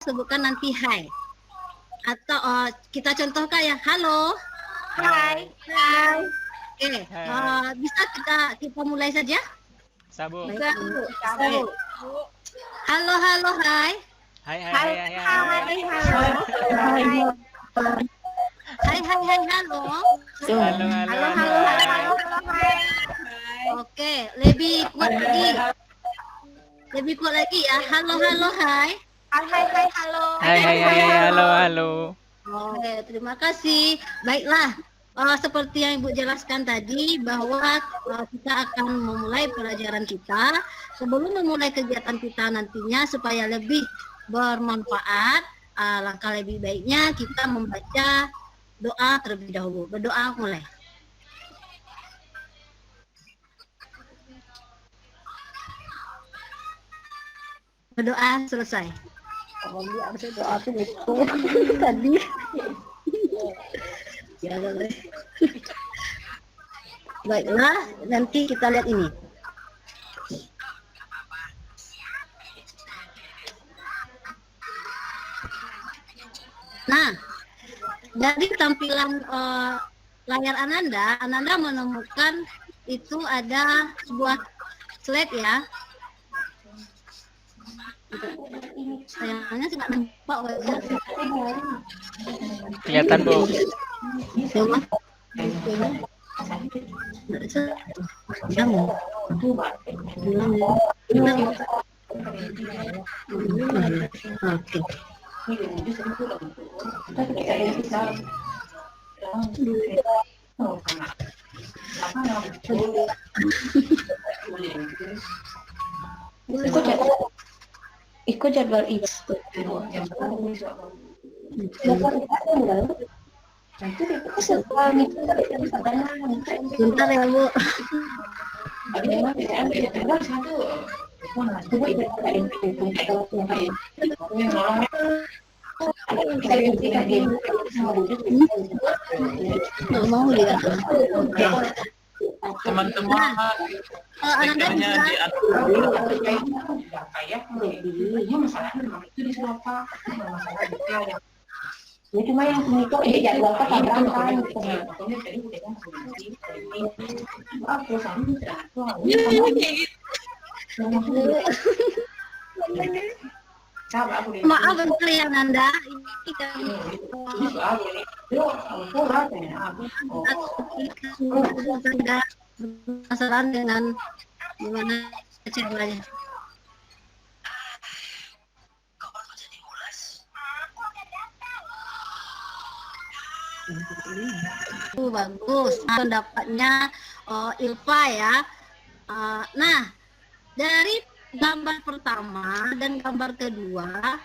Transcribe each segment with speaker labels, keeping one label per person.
Speaker 1: sebutkan nanti hai. Atau kita contohkan ya, halo.
Speaker 2: Hai.
Speaker 1: Oke, bisa kita mulai saja?
Speaker 2: Sabu.
Speaker 1: Bisa, Bu. Halo, hai.
Speaker 2: Hai.
Speaker 1: Hai, halo. Halo.
Speaker 2: Halo.
Speaker 1: Oke, lebih kuat lagi ya. Halo, hai.
Speaker 2: Hai, halo.
Speaker 1: Oke, terima kasih. Baiklah, seperti yang Ibu jelaskan tadi bahwa kita akan memulai pelajaran kita. Sebelum memulai kegiatan kita nantinya supaya lebih bermanfaat, langkah lebih baiknya kita membaca doa terlebih dahulu. Berdoa mulai. Berdoa selesai. Oh, dia harus doa tuh itu tadi. Ya, baiklah, nanti kita lihat ini. Nah, dari tampilan layar Ananda menemukan itu ada sebuah slide ya. Sayangnya sih nggak nampak wajah.
Speaker 2: Kelihatan, Bu.
Speaker 1: Oke.
Speaker 3: Ikut jadwal itu.
Speaker 1: Bentar ya, Bu. Nggak mau dia.
Speaker 4: Teman-teman, stikernya
Speaker 3: Ya cuma yang pengikut jadwal tabrakan.
Speaker 1: Maaf kalian Anda, ini kan masalah dengan gimana caranya. Bagus pendapatnya Ilva ya. Nah, dari gambar pertama dan gambar kedua,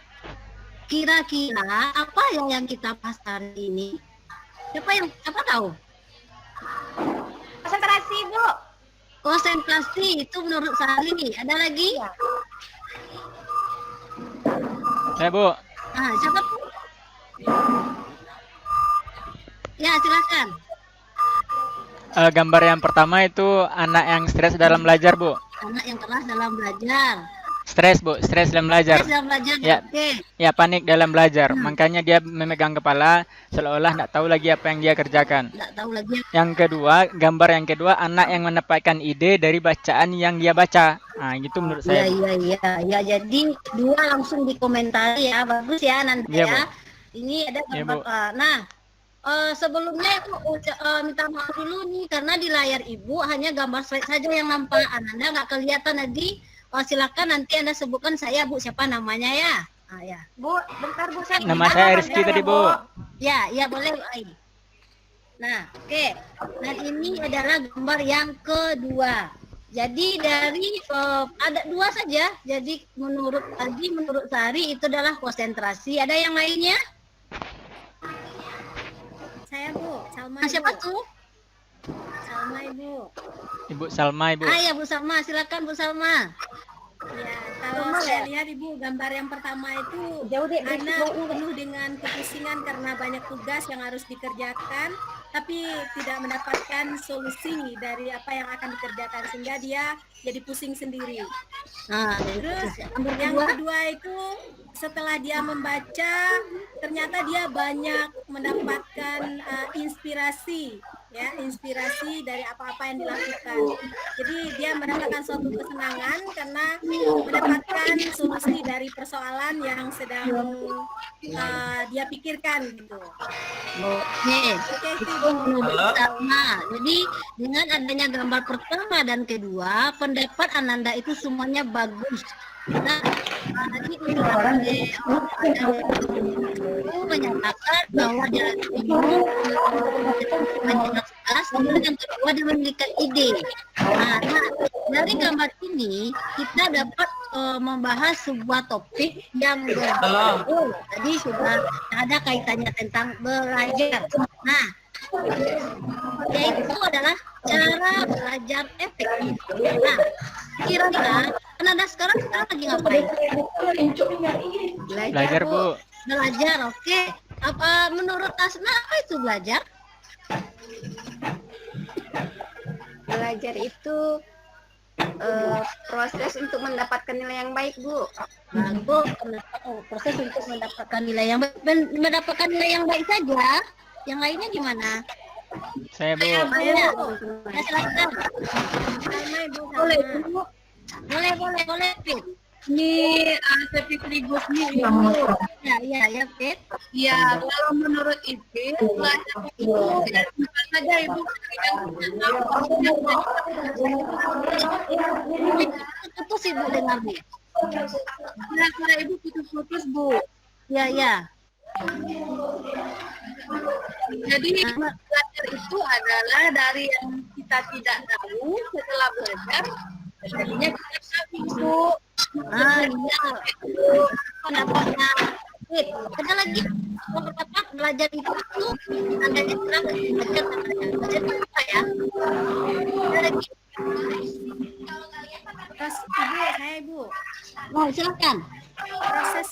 Speaker 1: kira-kira apa yang kita bahas hari ini? Siapa tahu?
Speaker 5: Konsentrasi, Bu.
Speaker 1: Konsentrasi itu menurut Sari. Ada lagi?
Speaker 2: Ya, Bu.
Speaker 1: Nah, siapa tuh? Ya, silakan.
Speaker 2: Gambar yang pertama itu anak yang stres dalam belajar, Bu.
Speaker 1: Anak yang keras dalam belajar.
Speaker 2: Stres, Bu. Stres dalam belajar.
Speaker 1: Stres dalam belajar,
Speaker 2: Ya.
Speaker 1: oke.
Speaker 2: Ya, panik dalam belajar. Makanya dia memegang kepala seolah-olah tidak tahu lagi apa yang dia kerjakan.
Speaker 1: Nggak tahu lagi.
Speaker 2: Yang kedua, gambar yang kedua, anak yang mendapatkan ide dari bacaan yang dia baca. Nah, gitu menurut saya.
Speaker 1: Iya. Jadi dua langsung dikomentari ya. Bagus ya Nanda
Speaker 2: Iya,
Speaker 1: ya.
Speaker 2: Bu.
Speaker 1: Ini ada
Speaker 2: Iya,
Speaker 1: gambar.
Speaker 2: Bu.
Speaker 1: Nah, sebelumnya Ibu minta maaf dulu nih karena di layar Ibu hanya gambar slide saja yang nampak. Anda nggak kelihatan tadi. Silakan nanti Anda sebutkan saya Bu siapa namanya ya. Ya.
Speaker 5: Bu, bentar Bu, saya
Speaker 2: Nama saya Rizky tadi, Bu.
Speaker 1: Ya boleh. Nah, oke. Dan ini adalah gambar yang kedua. Jadi dari ada dua saja. Jadi menurut Sari itu adalah konsentrasi. Ada yang lainnya?
Speaker 5: Saya, Bu, Salma.
Speaker 1: Siapa tuh?
Speaker 5: Salma, Ibu.
Speaker 2: Ibu Salma, Ibu.
Speaker 1: Ya Bu Salma, silakan Bu Salma.
Speaker 5: Ya, kalau saya lihat Ibu gambar yang pertama itu anak penuh dengan kepusingan karena banyak tugas yang harus dikerjakan, tapi tidak mendapatkan solusi dari apa yang akan dikerjakan sehingga dia jadi pusing sendiri.
Speaker 1: Nah,
Speaker 5: Terus yang kedua itu setelah dia membaca ternyata dia banyak mendapatkan inspirasi dari apa-apa yang dilakukan. Jadi dia mendapatkan suatu kesenangan karena mendapatkan solusi dari persoalan yang sedang dia pikirkan gitu.
Speaker 1: Oke, itu menurut sama. Jadi dengan adanya gambar pertama dan kedua, pendapat Ananda itu semuanya bagus. Nah, tadi itu menyatakan bahwa jalan bingung kemudian yang kedua dia memiliki ide. Nah, dari gambar ini kita dapat membahas sebuah topik yang tadi sudah ada kaitannya tentang belajar. Nah, yaitu adalah cara belajar efektif. Nah, kira-kira Ananda sekarang lagi ngapain?
Speaker 2: Belajar, Bu.
Speaker 1: Belajar, oke. Apa menurut Asna apa itu belajar?
Speaker 6: Belajar itu proses untuk mendapatkan nilai yang baik, Bu.
Speaker 1: Nah, Bu, proses untuk mendapatkan nilai yang baik. Mendapatkan nilai yang baik saja. Yang lainnya gimana?
Speaker 2: Saya, Bu.
Speaker 1: Ya, silakan. Boleh, Bu. Boleh, Fit.
Speaker 7: Ini Sepikrigus nih,
Speaker 1: Ya, Fit.
Speaker 7: ya kalau menurut Ipin belajar itu bukan saja Ibu
Speaker 1: Putus Ibu dengarnya.
Speaker 7: kira-kira Ibu putus-putus Bu.
Speaker 1: Ya.
Speaker 7: Jadi belajar itu adalah dari yang kita tidak tahu setelah belajar jadinya kita tahu Bu.
Speaker 1: Iya. Pendapatnya Fit. Ada lagi pendapat belajar itu ada yang bilang belajar itu apa ya? Ada lagi.
Speaker 5: Terus Ibu.
Speaker 1: Mau silakan.
Speaker 5: Proses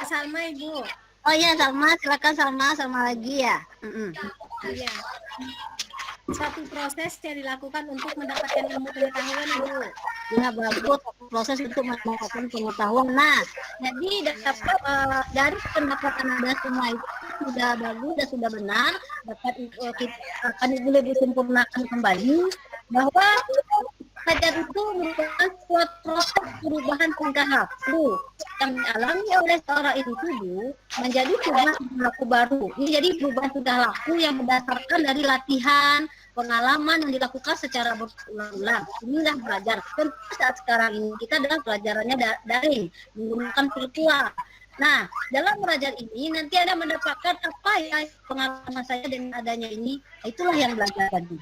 Speaker 5: Salma Ibu.
Speaker 1: Oh iya, silakan Salma lagi ya.
Speaker 5: Iya. Suatu proses yang dilakukan untuk mendapatkan ilmu pengetahuan Ibu.
Speaker 1: Ya, bagus, proses untuk mendapatkan pengetahuan. Nah, jadi dapat dari pendapat Anda semua itu sudah bagus dan sudah benar. Dapat akan Ibu lebih sempurnakan kembali bahwa belajar itu merupakan suatu proses perubahan tingkah laku yang dialami oleh seorang individu menjadi sebuah perilaku baru. Ini jadi perubahan tingkah laku yang berdasarkan dari latihan, pengalaman yang dilakukan secara berulang-ulang. Inilah belajar. Tentu saat sekarang ini kita adalah pelajarannya daring, menggunakan virtual. Nah, dalam belajar ini nanti Anda mendapatkan apa ya pengalaman saya dengan adanya ini. Itulah yang belajar tadi.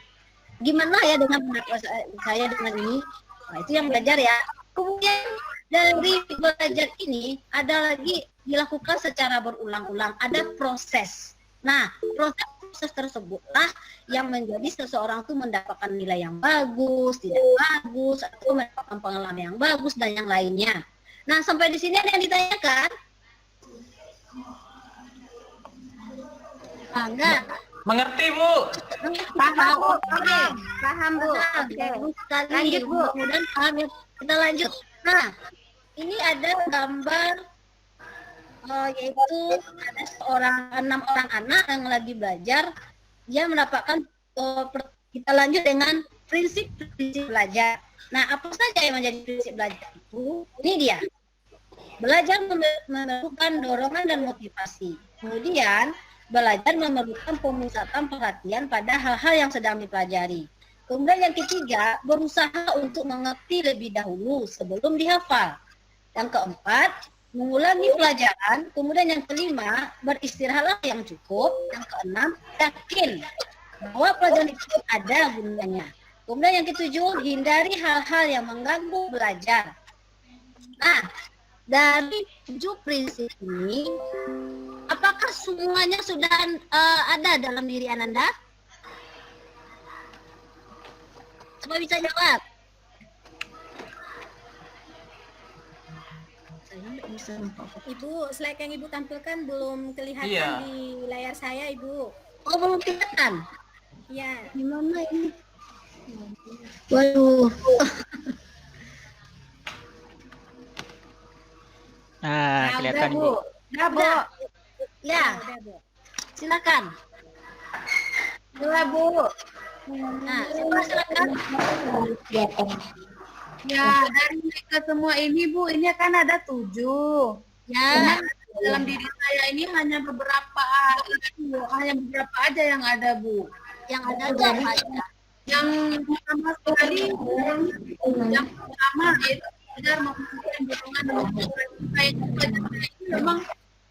Speaker 1: Gimana ya dengan pendapat saya dengan ini? Nah, itu yang belajar ya. Kemudian dari belajar ini ada lagi dilakukan secara berulang-ulang. Ada proses. Nah, proses tersebutlah yang menjadi seseorang itu mendapatkan nilai yang bagus, tidak bagus, atau mendapatkan pengalaman yang bagus dan yang lainnya. Nah, sampai di sini ada yang ditanyakan? Enggak.
Speaker 4: Mengerti, Bu?
Speaker 6: Paham, Bu. Paham, Bu. Oke. Lanjut, Bu.
Speaker 1: Kemudian paham ya. Kita lanjut. Nah, ini ada gambar yaitu ada 6 orang anak yang lagi belajar. Dia mendapatkan kita lanjut dengan prinsip-prinsip belajar. Nah, apa saja yang menjadi prinsip belajar itu? Ini dia. Belajar memerlukan dorongan dan motivasi. Kemudian belajar memerlukan pemusatan perhatian pada hal-hal yang sedang dipelajari. Kemudian yang ketiga, berusaha untuk mengerti lebih dahulu sebelum dihafal. Yang keempat, mengulangi pelajaran. Kemudian yang kelima, beristirahatlah yang cukup. Yang keenam, yakin bahwa pelajaran itu ada gunanya. Kemudian yang ketujuh, hindari hal-hal yang mengganggu belajar. Nah, dari 7 prinsip ini, apakah semuanya sudah ada dalam diri Ananda? Coba bisa jawab.
Speaker 5: Ibu, slide yang Ibu tampilkan belum kelihatan
Speaker 4: Iya.
Speaker 5: di layar saya, Ibu.
Speaker 1: Oh, belum kelihatan.
Speaker 5: Ya,
Speaker 1: Gimana ini? Waduh.
Speaker 2: Nah, kelihatan Bu.
Speaker 7: Udah, Bu.
Speaker 1: Ya,
Speaker 5: udah Bu.
Speaker 1: silakan.
Speaker 7: Udah, Bu.
Speaker 1: Nah, silakan.
Speaker 7: Ya, dari mereka semua ini, Bu, ini kan ada 7.
Speaker 1: Ya,
Speaker 7: Dalam diri saya ini hanya beberapa aja yang ada, Bu.
Speaker 1: yang ada tuh apa aja?
Speaker 7: Yang pertama sekali, yang pertama itu belajar memperhatikan dorongan dan kayak ini memang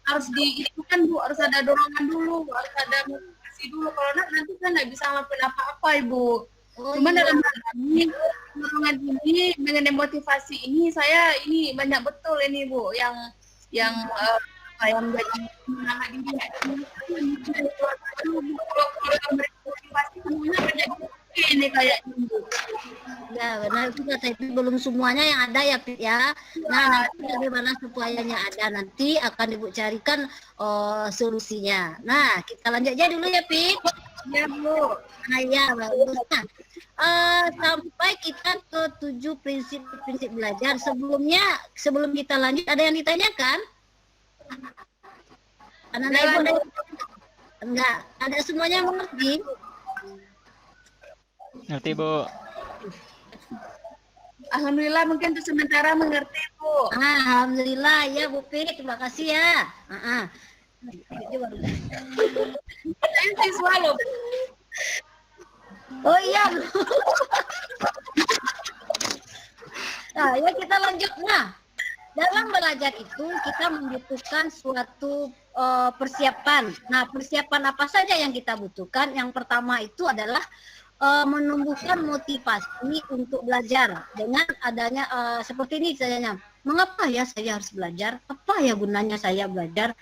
Speaker 7: harus itu kan Bu, harus ada dorongan dulu, harus ada motivasi dulu. Kalau nanti kan nggak bisa ngelakuin apa-apa, Ibu.
Speaker 1: Oh,
Speaker 7: Cuman
Speaker 1: iya.
Speaker 7: dalam hal ini, dorongan ini dengan motivasi ini saya ini banyak betul ini Bu, yang saya menjadi semangat ini. Kalau motivasi semuanya menjadi ini kayak Bu.
Speaker 1: Ya, benar juga, tapi belum semuanya yang ada ya, Pit ya. Nah, nanti bagaimana supayanya ada, nanti akan Ibu carikan solusinya. Nah, kita lanjut aja dulu ya, Pit.
Speaker 7: Ya Bu.
Speaker 1: Nah, ya, bagus. Nah, sampai kita ke 7 prinsip belajar. Sebelum kita lanjut, ada yang ditanyakan? Anak Ibu ada yang ditanyakan? Enggak, ada semuanya mengerti?
Speaker 2: Ngerti Bu.
Speaker 7: Alhamdulillah mungkin untuk sementara mengerti Bu.
Speaker 1: Alhamdulillah ya Bu Pit, terima kasih ya.
Speaker 7: Saya siswa loh.
Speaker 1: Oh iya. Nah, ya kita lanjut. Nah, dalam belajar itu kita membutuhkan suatu persiapan. Nah, persiapan apa saja yang kita butuhkan? Yang pertama itu adalah menumbuhkan motivasi untuk belajar dengan adanya seperti ini sayanya. Mengapa ya saya harus belajar? Apa ya gunanya saya belajar?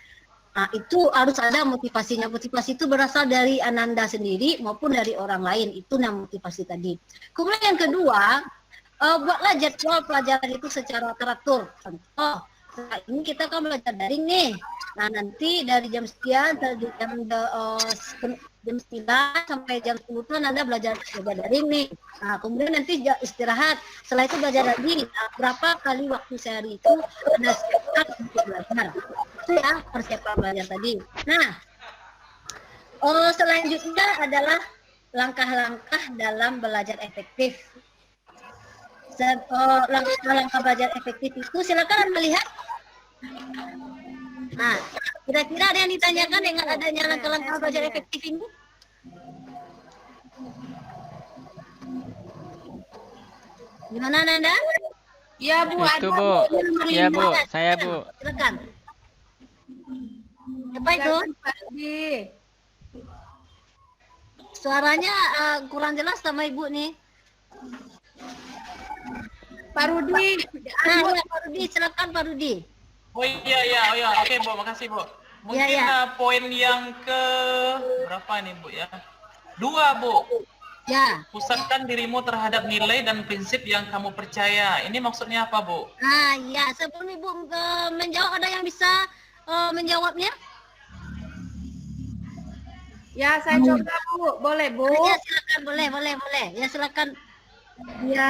Speaker 1: Nah, itu harus ada motivasinya. Motivasi itu berasal dari Ananda sendiri maupun dari orang lain. Itu yang motivasi tadi. Kemudian yang kedua, buatlah jadwal pelajaran itu secara teratur. Contoh, saat ini kita kan belajar daring nih. Nah, nanti dari jam sekian, dari jam 9 sampai jam 10 kan Anda belajar daring nih. Nah, kemudian nanti istirahat. Setelah itu belajar lagi. Nah, berapa kali waktu sehari itu Anda siapkan untuk belajar. Itu ya persiapan belajar tadi. Nah, selanjutnya adalah langkah-langkah dalam belajar efektif. Langkah-langkah belajar efektif itu silakan melihat. Nah, kira-kira ada yang ditanyakan dengan adanya langkah-langkah belajar efektif ini? Gimana Nanda?
Speaker 7: Ya Bu,
Speaker 2: Itu Bu. Ya Bu, saya Bu.
Speaker 1: Silakan. Apa itu? Suaranya kurang jelas sama Ibu nih.
Speaker 7: Pak Rudi.
Speaker 1: Ya, Pak Rudi, silakan Pak Rudi.
Speaker 4: Oh iya. Oke Bu, makasih Bu. Mungkin poin yang ke berapa nih Bu ya? 2 Bu.
Speaker 1: Ya.
Speaker 4: Pusatkan dirimu terhadap nilai dan prinsip yang kamu percaya. Ini maksudnya apa Bu?
Speaker 1: Ya, sebelum Ibu menjawab, ada yang bisa menjawabnya?
Speaker 7: Ya, saya coba Bu. Boleh Bu?
Speaker 1: Ya, silakan, boleh. Ya, silakan.
Speaker 7: Ya,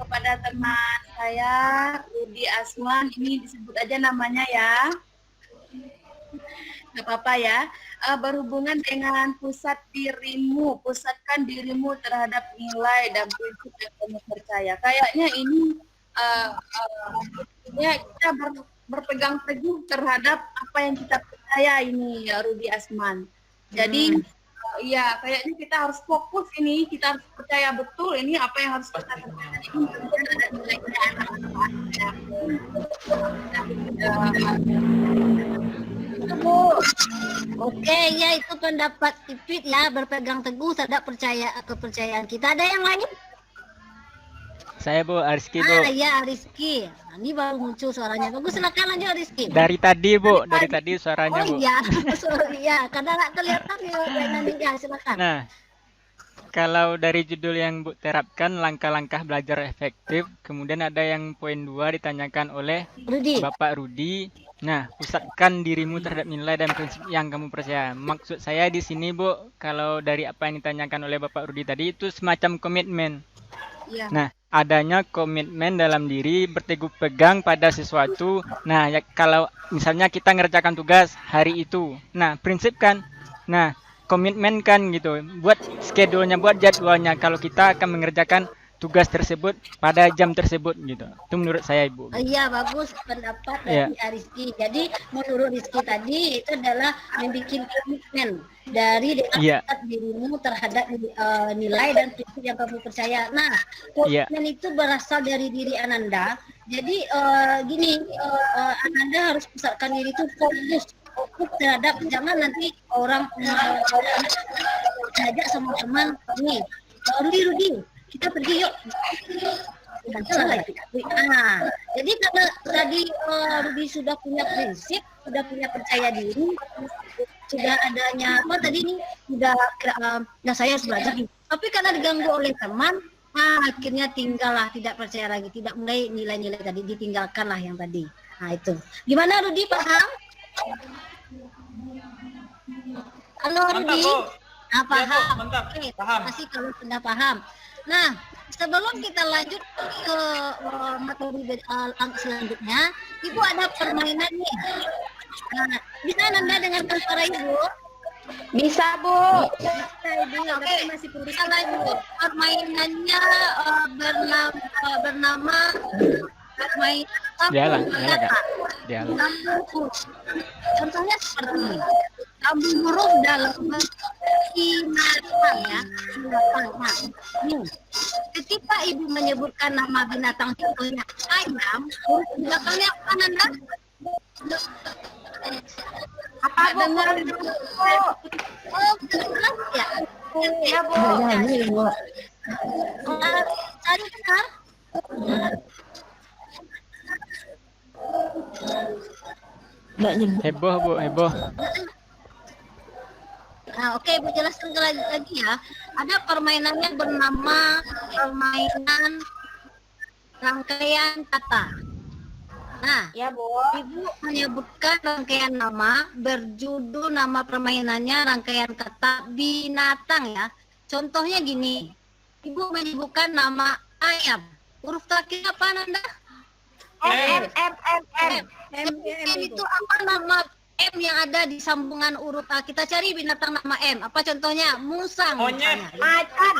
Speaker 7: kepada teman saya Rudi Aswan, ini disebut aja namanya ya. Gak apa-apa ya. Berhubungan dengan pusatkan dirimu terhadap nilai dan prinsip yang kamu percaya. Kayaknya ini ya kita berpegang teguh terhadap apa yang kita percaya ini ya Rudi Asman. Jadi ya kayaknya kita harus fokus ini, kita harus percaya betul ini apa yang harus kita kerjakan ini, kemudian ada nilainya Bu.
Speaker 1: Oke, ya itu pendapat Ipit ya, berpegang teguh terhadap kepercayaan kita. Ada yang lain?
Speaker 2: Saya Bu, Ariski Bu.
Speaker 1: Ya Rizky. Nah, ini baru muncul suaranya. Bagus, silakan lanjut Rizky.
Speaker 2: Dari tadi Bu, dari tadi suaranya Bu.
Speaker 1: Oh iya, sorry ya, karena nggak kelihatan ya, silakan.
Speaker 2: Nah, kalau dari judul yang Bu terapkan langkah-langkah belajar efektif, kemudian ada yang poin 2 ditanyakan oleh
Speaker 1: Rudi.
Speaker 2: Bapak Rudi. Nah, pusatkan dirimu terhadap nilai dan prinsip yang kamu percaya. Maksud saya di sini, Bu, kalau dari apa yang ditanyakan oleh Bapak Rudi tadi itu semacam komitmen.
Speaker 5: Iya.
Speaker 2: Nah, adanya komitmen dalam diri berteguh pegang pada sesuatu. Nah, ya kalau misalnya kita ngerjakan tugas hari itu. Nah, prinsip kan. Nah, komitmen kan gitu. Buat schedule-nya, buat jadwalnya kalau kita akan mengerjakan tugas tersebut pada jam tersebut gitu. Itu menurut saya, Ibu.
Speaker 1: Iya, bagus pendapat
Speaker 2: Iya.
Speaker 1: dari Rizky. Jadi menurut Rizky tadi itu adalah membuat komitmen dari
Speaker 2: Iya.
Speaker 1: dirimu terhadap nilai dan prinsip yang kamu percaya. Nah,
Speaker 2: Iya.
Speaker 1: komitmen itu berasal dari diri Ananda. Jadi gini, Ananda harus pusatkan diri itu fokus terhadap, jangan nanti orang ngajak sama teman nih, Rudi, kita pergi yuk. Nah, jadi karena tadi Rudi sudah punya prinsip, sudah punya percaya diri, sudah adanya apa tadi nih, sudah nah saya harus belajar. Tapi karena diganggu oleh teman, akhirnya tinggallah, tidak percaya lagi, tidak mulai nilai-nilai tadi, ditinggalkanlah yang tadi. Nah itu, gimana Rudi, paham? Halo
Speaker 4: Mantap,
Speaker 1: Rudi.
Speaker 4: Bu.
Speaker 1: Nah,
Speaker 4: Ya, Bu,
Speaker 1: paham.
Speaker 4: mantap.
Speaker 1: Oke,
Speaker 4: Paham.
Speaker 1: terima kasih kalau sudah paham. Nah, sebelum kita lanjut ke materi selanjutnya, Ibu ada permainan nih. Nah, bisa Nanda dengarkan suara Ibu?
Speaker 3: Bisa, Bu.
Speaker 5: Bisa Ibu, tapi masih perlu
Speaker 1: Kita lanjut permainannya bernama permainan
Speaker 2: Dialah,
Speaker 1: sambung
Speaker 2: dialah, Kak.
Speaker 1: kata.
Speaker 2: Dialah.
Speaker 1: Sambung huruf. Contohnya seperti ini. Sambung huruf dalam binatang ya. Binatang. Nah, ini. Ketika Ibu menyebutkan nama binatang contohnya ayam, huruf belakangnya apa Nanda?
Speaker 3: Apa, Bu?
Speaker 1: Oh, kedengeran ya? Ya, Bu. Cari dengar.
Speaker 2: Heboh, Bu, heboh.
Speaker 1: Nah, oke, Bu jelaskan lagi ya. Ada permainannya bernama permainan rangkaian kata. Nah,
Speaker 3: Ya, Bu.
Speaker 1: Ibu menyebutkan rangkaian nama, berjudul nama permainannya rangkaian kata binatang ya. Contohnya gini, Ibu menyebutkan nama ayam. Huruf terakhir apa Nanda?
Speaker 3: M.
Speaker 1: M itu apa nama M yang ada di sambungan huruf A? Kita cari binatang nama M. Apa contohnya? Musang.
Speaker 4: Monyet.
Speaker 1: misalnya.
Speaker 3: Macan.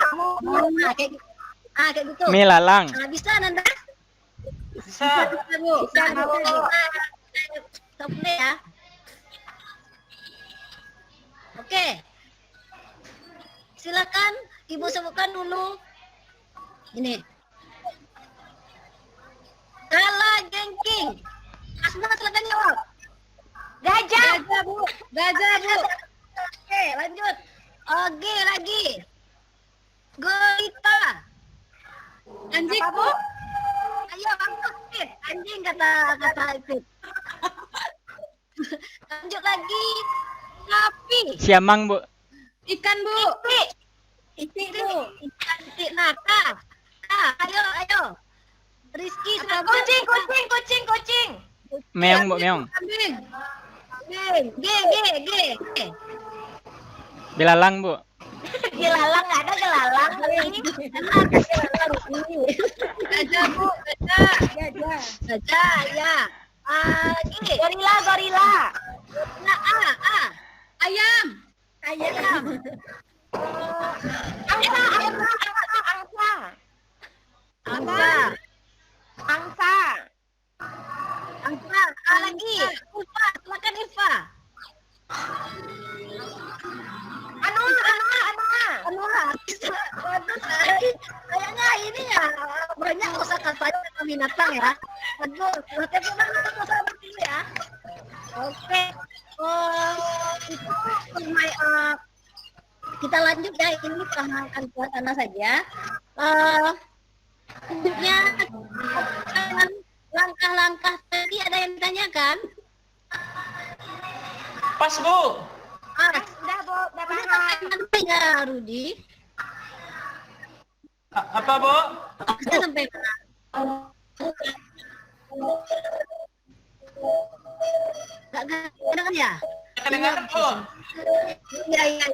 Speaker 1: Nah, kayak gitu. Kayak gitu.
Speaker 2: Melalang.
Speaker 1: Nah, bisa Nanda?
Speaker 4: Bisa.
Speaker 1: Bisa, Bu.
Speaker 3: Bisa, Bu.
Speaker 1: Stop dulu ya. Oke. Silakan Ibu sebutkan dulu. Ini. Kala jengking. Asma silakan jawab.
Speaker 3: Gajah.
Speaker 1: Gajah, Bu. Gajah, Bu. Oke, lanjut. Oke, lagi. Gorita. Anjing,
Speaker 3: Apa, Bu?
Speaker 1: Ayo, angkat, Fit. Anjing kata Fit. Lanjut lagi. Sapi.
Speaker 2: Siamang, Bu.
Speaker 5: ikan Bu.
Speaker 1: Itik, Bu. Ikan itik naka. Ayo. Rizky,
Speaker 3: Kucing.
Speaker 2: Meong, Bu, meong.
Speaker 5: Kambing.
Speaker 1: G.
Speaker 2: Belalang, Bu.
Speaker 3: Gelalang, ada gelalang.
Speaker 5: Gajah Bu, gajah.
Speaker 1: Saja, ya. G.
Speaker 3: Gorila.
Speaker 1: Nah, A.
Speaker 5: Ayam.
Speaker 1: Angsa. A lagi. Iva, silakan Iva. Anua. Waduh, kayaknya ini ya banyak kosakatanya sama binatang ya. Waduh, tapi mana seperti ini ya. Oke. Itu kita lanjut ya, ini perkenalkan suasana saja. Selanjutnya langkah-langkah tadi ada yang ditanyakan?
Speaker 4: Pas, Bu.
Speaker 3: Udah, Bu. Udah paham.
Speaker 1: Ya, Rudi.
Speaker 4: Apa, Bu?
Speaker 1: Kita sampai mana? Nggak kedengeran ya?
Speaker 4: Kedengaran Bu.
Speaker 1: Iya.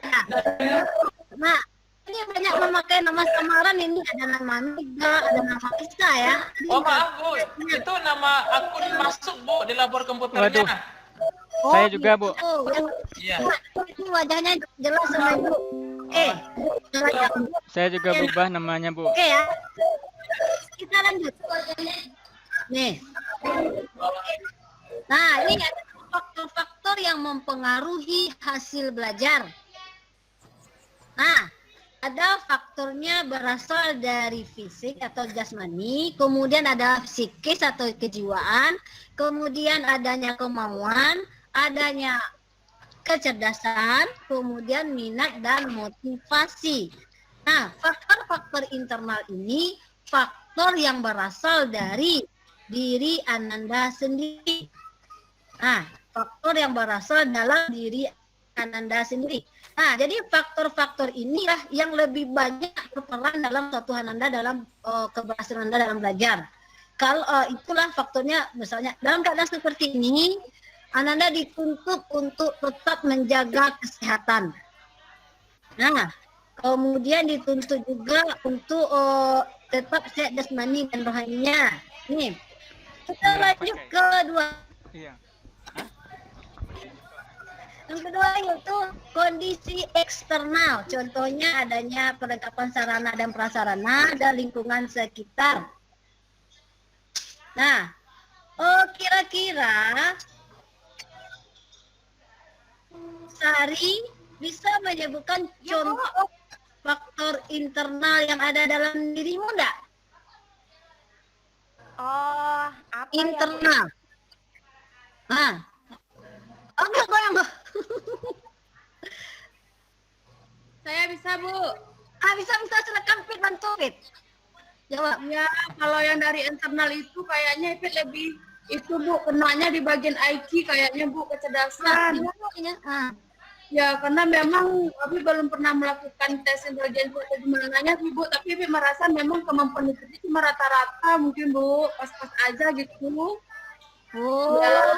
Speaker 1: Nah, ini banyak memakai nama samaran, ini ada nama Mega, ada nama Isa ya.
Speaker 4: Oh maaf Bu, itu nama akun masuk Bu di lapor komputernya.
Speaker 2: Waduh. Saya juga, Bu.
Speaker 1: Oh, yang
Speaker 4: Iya.
Speaker 1: ini wajahnya jelas sama Ibu.
Speaker 2: Saya juga berubah namanya, Bu.
Speaker 1: Oke ya. Kita lanjut. Nih. Nah, ini ada faktor-faktor yang mempengaruhi hasil belajar. Nah, ada faktornya berasal dari fisik atau jasmani, kemudian ada psikis atau kejiwaan, kemudian adanya kemauan, adanya kecerdasan, kemudian minat dan motivasi. Nah, faktor-faktor internal ini faktor yang berasal dari diri Ananda sendiri. Nah, faktor yang berasal dalam diri Ananda sendiri. Nah, jadi faktor-faktor inilah yang lebih banyak berperan dalam suatu Ananda dalam keberhasilan Anda dalam belajar. Kalau itulah faktornya, misalnya dalam keadaan seperti ini, Ananda dituntut untuk tetap menjaga kesehatan. Nah, kemudian dituntut juga untuk tetap sehat jasmani dan rohaninya. Nih, kita lanjut ke kedua.
Speaker 2: Iya.
Speaker 1: Yang kedua yaitu kondisi eksternal. Contohnya adanya perlengkapan sarana dan prasarana dan lingkungan sekitar. Nah, kira-kira Sari bisa menyebutkan contoh faktor internal yang ada dalam dirimu enggak?
Speaker 6: Oh, apa
Speaker 1: Internal. Nah. Enggak goyang.
Speaker 7: Saya bisa Bu.
Speaker 1: Bisa silakan Fit, bantu Fit. Jawab.
Speaker 7: Ya, kalau yang dari internal itu kayaknya Ipit lebih itu Bu, kenanya di bagian IQ kayaknya Bu, kecerdasan. Ya, karena memang Abi belum pernah melakukan tes intelijensi atau gimana sih Bu, tapi Abi merasa memang kemampuan itu cuma rata-rata mungkin Bu, pas-pas aja gitu.
Speaker 1: Oh.
Speaker 7: Ya.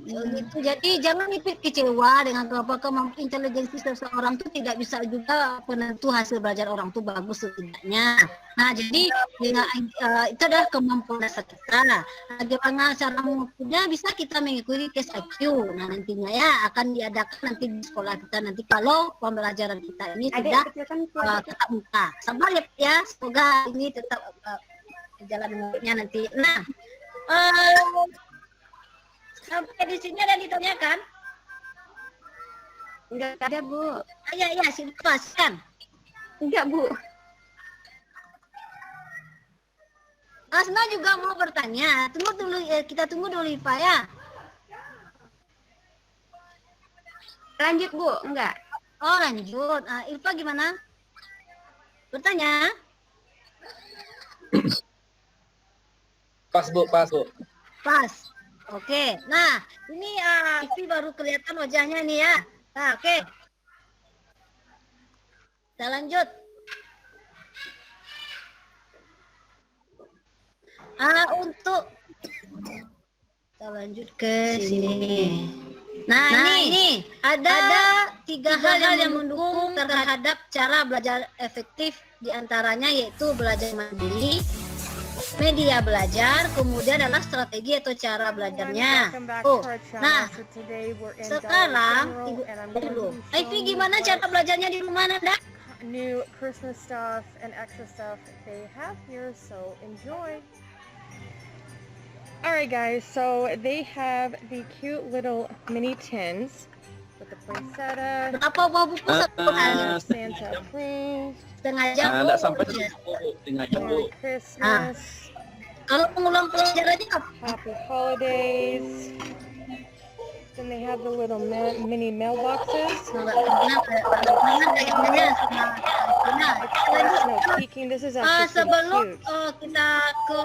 Speaker 1: Gitu. Jadi jangan Ipit kecewa dengan kemampuan intelijensi seseorang itu tidak bisa juga penentu hasil belajar orang itu bagus atau tidaknya. Nah, jadi itu adalah kemampuan dasar kita. Bagaimana cara mengukurnya? Bisa kita mengikuti tes IQ. Nah, nantinya ya akan diadakan nanti di sekolah kita nanti kalau pembelajaran kita ini sudah tetap muka. Sabar ya, semoga ini tetap jalan mulutnya nanti. Nah, sampai di sini ada ditanyakan?
Speaker 6: Enggak ada Bu.
Speaker 1: Iya, silakan.
Speaker 6: Enggak Bu.
Speaker 1: Asna juga mau bertanya. Tunggu dulu, kita tunggu dulu Ipa ya.
Speaker 6: Lanjut Bu, enggak.
Speaker 1: Oh lanjut. Ilva gimana? Bertanya?
Speaker 8: Pas Bu.
Speaker 1: Pas. Oke. Nah, ini Ivi baru kelihatan wajahnya nih ya. Nah, oke. Kita lanjut. Untuk kita lanjut ke sini. Nah, ini ada tiga hal yang mendukung terhadap cara belajar efektif, diantaranya yaitu belajar mandiri, media belajar, kemudian adalah strategi atau cara belajarnya. Nah, sekarang Ibu dulu. Ivy, gimana cara belajarnya di rumah Nanda?
Speaker 9: New Christmas stuff and extra stuff they have here, so enjoy. Alright guys, so they have the cute little mini tins with the poinsettia,
Speaker 1: Berapa buah buku satu kali?
Speaker 9: Santa approved,
Speaker 1: Setengah jam.
Speaker 8: Enggak sampai setengah jam Bu.
Speaker 9: Merry Christmas,
Speaker 1: Kalau pengulang pelajarannya apa?
Speaker 9: Happy Holidays. Then they have the little mini mailboxes.
Speaker 1: Enggak pernah kayaknya sama Nah,
Speaker 9: Peking. This is actually pretty
Speaker 1: sebelum
Speaker 9: cute.
Speaker 1: kita ke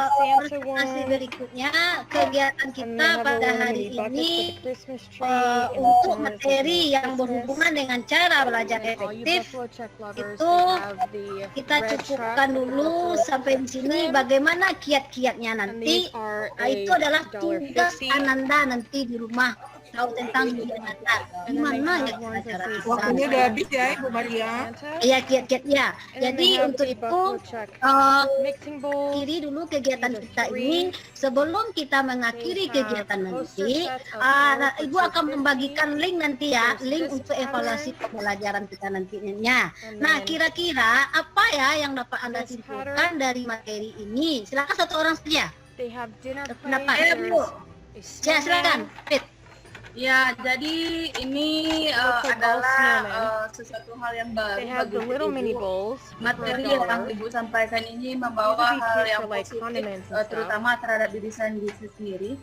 Speaker 9: Santa
Speaker 1: presentasi
Speaker 9: one.
Speaker 1: berikutnya, kegiatan
Speaker 9: And
Speaker 1: kita
Speaker 9: they have a
Speaker 1: pada
Speaker 9: little
Speaker 1: hari
Speaker 9: mini bucket
Speaker 1: ini
Speaker 9: for the Christmas tree. and
Speaker 1: untuk
Speaker 9: some
Speaker 1: materi
Speaker 9: little
Speaker 1: yang
Speaker 9: Christmas.
Speaker 1: berhubungan dengan cara belajar
Speaker 9: And all you
Speaker 1: efektif.
Speaker 9: Buffalo Check lovers,
Speaker 1: Itu
Speaker 9: they have the
Speaker 1: kita
Speaker 9: red
Speaker 1: cukupkan
Speaker 9: truck,
Speaker 1: dulu
Speaker 9: Buffalo
Speaker 1: sampai di sini.
Speaker 9: Trim.
Speaker 1: Bagaimana kiat-kiatnya
Speaker 9: And
Speaker 1: nanti?
Speaker 9: these are
Speaker 1: Itu adalah tugas
Speaker 9: $1.50.
Speaker 1: Ananda nanti di rumah. Tahu tentang diri Ananda.
Speaker 9: And then they
Speaker 1: Gimana
Speaker 9: have
Speaker 1: ya
Speaker 9: ones that
Speaker 1: cara
Speaker 9: say
Speaker 3: Waktunya udah habis ya Ibu
Speaker 9: Santa.
Speaker 3: Maria.
Speaker 1: Iya, kiat-kiatnya.
Speaker 9: And then
Speaker 1: Jadi
Speaker 9: they have
Speaker 1: untuk
Speaker 9: the
Speaker 1: itu
Speaker 9: Buffalo Check mixing bowl.
Speaker 1: akhiri dulu kegiatan
Speaker 9: These are
Speaker 1: kita
Speaker 9: three.
Speaker 1: ini. Sebelum kita mengakhiri
Speaker 9: They have
Speaker 1: kegiatan
Speaker 9: poster
Speaker 1: nanti,
Speaker 9: set of four
Speaker 1: Ibu
Speaker 9: for
Speaker 1: akan
Speaker 9: 250.
Speaker 1: membagikan link nanti ya,
Speaker 9: There's
Speaker 1: link
Speaker 9: this
Speaker 1: untuk evaluasi
Speaker 9: pattern.
Speaker 1: pembelajaran kita nantinya.
Speaker 9: And
Speaker 1: Nah,
Speaker 9: then
Speaker 1: kira-kira apa ya yang dapat Anda
Speaker 9: this
Speaker 1: simpulkan
Speaker 9: pattern.
Speaker 1: dari materi ini? Silakan satu orang saja.
Speaker 9: They have dinner
Speaker 1: Pendapat.
Speaker 9: plate.
Speaker 3: Bu.
Speaker 9: There's
Speaker 1: Ya,
Speaker 9: a
Speaker 1: silakan.
Speaker 9: snowman.
Speaker 1: Fit.
Speaker 7: Ya, jadi ini
Speaker 9: Local
Speaker 7: adalah
Speaker 9: snowman.
Speaker 7: sesuatu hal yang baru
Speaker 9: They have the
Speaker 7: bagi
Speaker 9: little
Speaker 7: Ibu.
Speaker 9: mini bowls.
Speaker 7: Materi
Speaker 9: for
Speaker 7: yang
Speaker 9: $1.
Speaker 7: Ibu sampaikan ini membawa
Speaker 9: Itu
Speaker 7: hal
Speaker 9: bikin
Speaker 7: yang
Speaker 9: for, like,
Speaker 7: positif,
Speaker 9: condiments and stuff.
Speaker 7: terutama terhadap diri sendiri.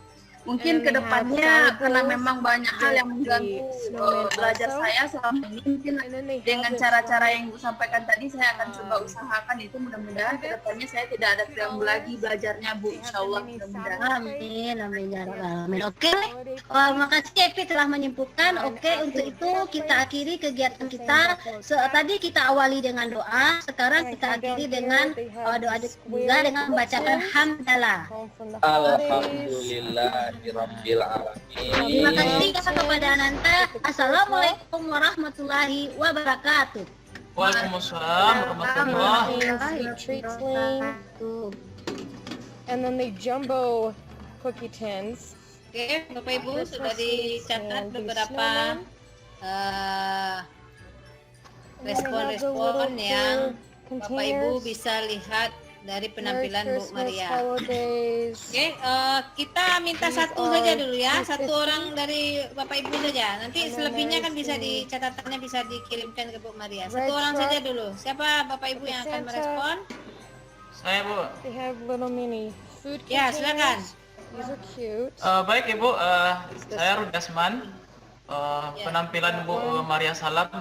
Speaker 7: Mungkin
Speaker 9: And they have
Speaker 7: kedepannya
Speaker 9: salad
Speaker 7: karena
Speaker 9: bowls
Speaker 7: memang banyak hal yang
Speaker 9: with
Speaker 7: mengganggu
Speaker 9: the snowman
Speaker 7: belajar
Speaker 9: also.
Speaker 7: saya selama ini. Mungkin
Speaker 9: And then they have
Speaker 7: dengan
Speaker 9: this
Speaker 7: cara-cara
Speaker 9: one.
Speaker 7: yang Ibu sampaikan tadi saya akan coba usahakan itu, mudah-mudahan kedepannya saya tidak ada terganggu lagi belajarnya Bu, insya Allah mudah-mudahan.
Speaker 1: Amin, amin, ya rabbal alamin. Oke, makasih Epi telah menyimpulkan. Oke, untuk itu kita akhiri kegiatan kita. Tadi kita awali dengan doa, sekarang kita akhiri dengan doa juga dengan membacakan hamdalah.
Speaker 9: Home from the holidays.
Speaker 8: Alhamdulillahirabbil
Speaker 1: Terima
Speaker 8: alamin.
Speaker 1: kasih kepada Ananta. Assalamualaikum warahmatullahi wabarakatuh.
Speaker 4: Waalaikumsalam warahmatullahi.
Speaker 9: Sweet treat sling. And then the jumbo cookie tins.
Speaker 10: Oke, Bapak Ibu sudah dicatat
Speaker 9: And the
Speaker 10: beberapa
Speaker 9: snowman.
Speaker 10: respon-respon yang Bapak Ibu
Speaker 9: Containers.
Speaker 10: bisa lihat dari
Speaker 9: Merry
Speaker 10: penampilan Bu
Speaker 9: Christmas,
Speaker 10: Maria.
Speaker 9: holidays.
Speaker 10: Oke, kita minta
Speaker 9: These
Speaker 10: satu
Speaker 9: are
Speaker 10: saja dulu ya, satu
Speaker 9: 250.
Speaker 10: orang dari Bapak Ibu saja. Nanti
Speaker 9: And then
Speaker 10: selebihnya kan
Speaker 9: there's
Speaker 10: bisa
Speaker 9: the
Speaker 10: catatannya bisa dikirimkan ke Bu Maria. Satu
Speaker 9: red
Speaker 10: orang
Speaker 9: truck.
Speaker 10: saja dulu. Siapa Bapak Ibu yang akan
Speaker 9: Santa.
Speaker 10: merespon?
Speaker 4: Saya Bu.
Speaker 9: They have little mini food
Speaker 10: Ya,
Speaker 9: containers.
Speaker 10: silakan.
Speaker 9: These are cute.
Speaker 4: Baik Ibu, saya Rudasman. Penampilan Bu Maria Salam,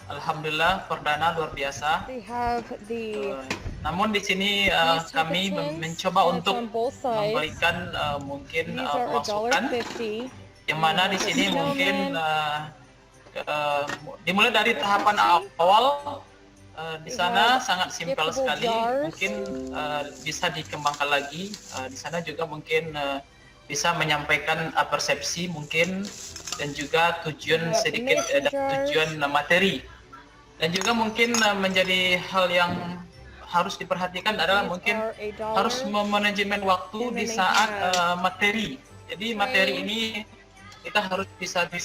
Speaker 4: alhamdulillah perdana luar biasa.
Speaker 9: They have the
Speaker 4: Namun di sini
Speaker 9: these
Speaker 4: kami
Speaker 9: cookie tins.
Speaker 4: mencoba
Speaker 9: One's
Speaker 4: untuk
Speaker 9: on both sides.
Speaker 4: memberikan mungkin
Speaker 9: These are
Speaker 4: masukan,
Speaker 9: $1.50.
Speaker 4: yang mana di sini mungkin dimulai dari tahapan awal. Di sana sangat simpel sekali, mungkin bisa dikembangkan lagi. Di sana juga mungkin bisa menyampaikan persepsi mungkin, dan juga tujuan sedikit tujuan materi, dan juga mungkin menjadi hal yang harus diperhatikan adalah mungkin harus memanajemen waktu di saat materi. Jadi materi ini kita harus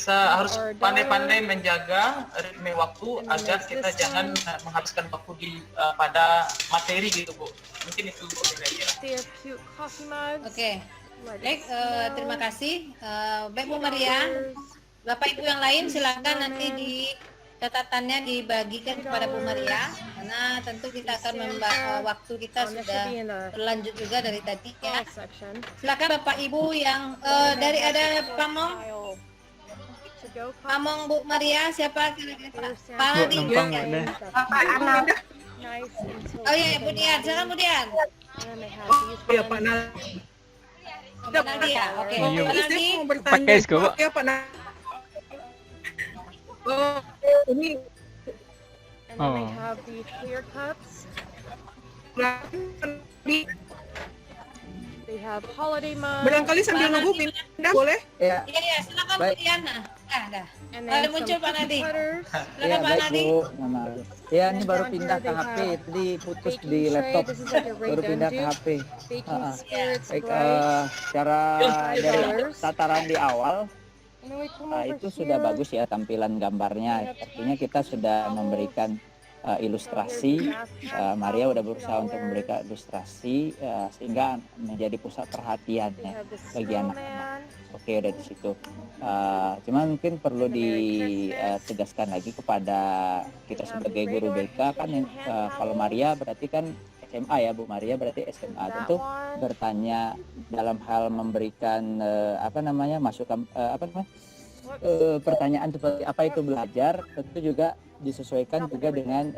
Speaker 4: harus pandai-pandai menjaga ritme waktu agar kita jangan menghabiskan waktu di pada materi gitu Bu. Mungkin itu kira-kira.
Speaker 9: They have cute coffee mugs.
Speaker 10: Oke.
Speaker 9: Let
Speaker 10: Baik,
Speaker 9: it snow.
Speaker 10: terima kasih. Baik Bu Maria, Bapak Ibu yang lain silakan nanti di catatannya dibagikan kepada Bu Maria, karena tentu kita akan waktu kita sudah berlanjut juga dari tadi ya.
Speaker 9: Section.
Speaker 10: Silakan Bapak Ibu yang dari ada Pamong Bu Maria, siapa kira-kira? Pak Aldi.
Speaker 2: numpang ada.
Speaker 3: Bapak Anak.
Speaker 9: Nice and
Speaker 10: Oh iya, Bu Dian, silakan Bu Dian.
Speaker 9: And they have these
Speaker 3: Ya
Speaker 9: ones.
Speaker 3: Pak Nal.
Speaker 10: Bu Nadia, oke.
Speaker 2: Iya.
Speaker 10: Bu
Speaker 3: Saya
Speaker 10: Nadi.
Speaker 3: mau bertanya.
Speaker 2: Pakai es, Kak.
Speaker 3: Ya Pak Nal. Oh, ini
Speaker 9: And then they
Speaker 2: Oh.
Speaker 9: have the clear cups. They have holiday mugs.
Speaker 3: barangkali sambil nunggu pindah boleh?
Speaker 8: Ya,
Speaker 10: Iya, iya, silakan Bu
Speaker 8: Baik.
Speaker 10: Dian. Nah, dah.
Speaker 9: And
Speaker 10: Ada
Speaker 9: then
Speaker 10: muncul
Speaker 9: some
Speaker 10: Pak Nadi.
Speaker 9: cookie cutters.
Speaker 10: Silakan
Speaker 8: ya
Speaker 10: Pak
Speaker 8: baik
Speaker 10: Nadi.
Speaker 8: Bu. Nama. Ya ini baru
Speaker 9: down
Speaker 8: pindah
Speaker 9: here
Speaker 8: ke
Speaker 9: they
Speaker 8: HP,
Speaker 9: have
Speaker 8: tadi putus
Speaker 9: baking
Speaker 8: di
Speaker 9: tray.
Speaker 8: laptop.
Speaker 9: This is like a
Speaker 8: Baru pindah ke
Speaker 9: redundant
Speaker 8: HP.
Speaker 9: baking
Speaker 8: Ah, ah.
Speaker 9: spirits
Speaker 8: Baik,
Speaker 9: bright.
Speaker 8: secara dari
Speaker 9: $5.
Speaker 8: tataran di awal
Speaker 9: And then we come
Speaker 8: itu
Speaker 9: over
Speaker 8: sudah
Speaker 9: here.
Speaker 8: bagus ya tampilan gambarnya. Artinya kita sudah memberikan ilustrasi. Maria udah berusaha untuk memberikan ilustrasi sehingga menjadi pusat perhatian
Speaker 9: They
Speaker 8: ya
Speaker 9: have the
Speaker 8: bagi anak-anak.
Speaker 9: snowman.
Speaker 8: Oke, udah di situ. Cuman mungkin perlu ditegaskan lagi kepada kita sebagai guru BK kan yang kalau Maria berarti kan SMA ya Bu Maria, berarti SMA
Speaker 9: That
Speaker 8: tentu
Speaker 9: one.
Speaker 8: bertanya dalam hal memberikan masukan pertanyaan seperti apa itu belajar, tentu juga disesuaikan juga dengan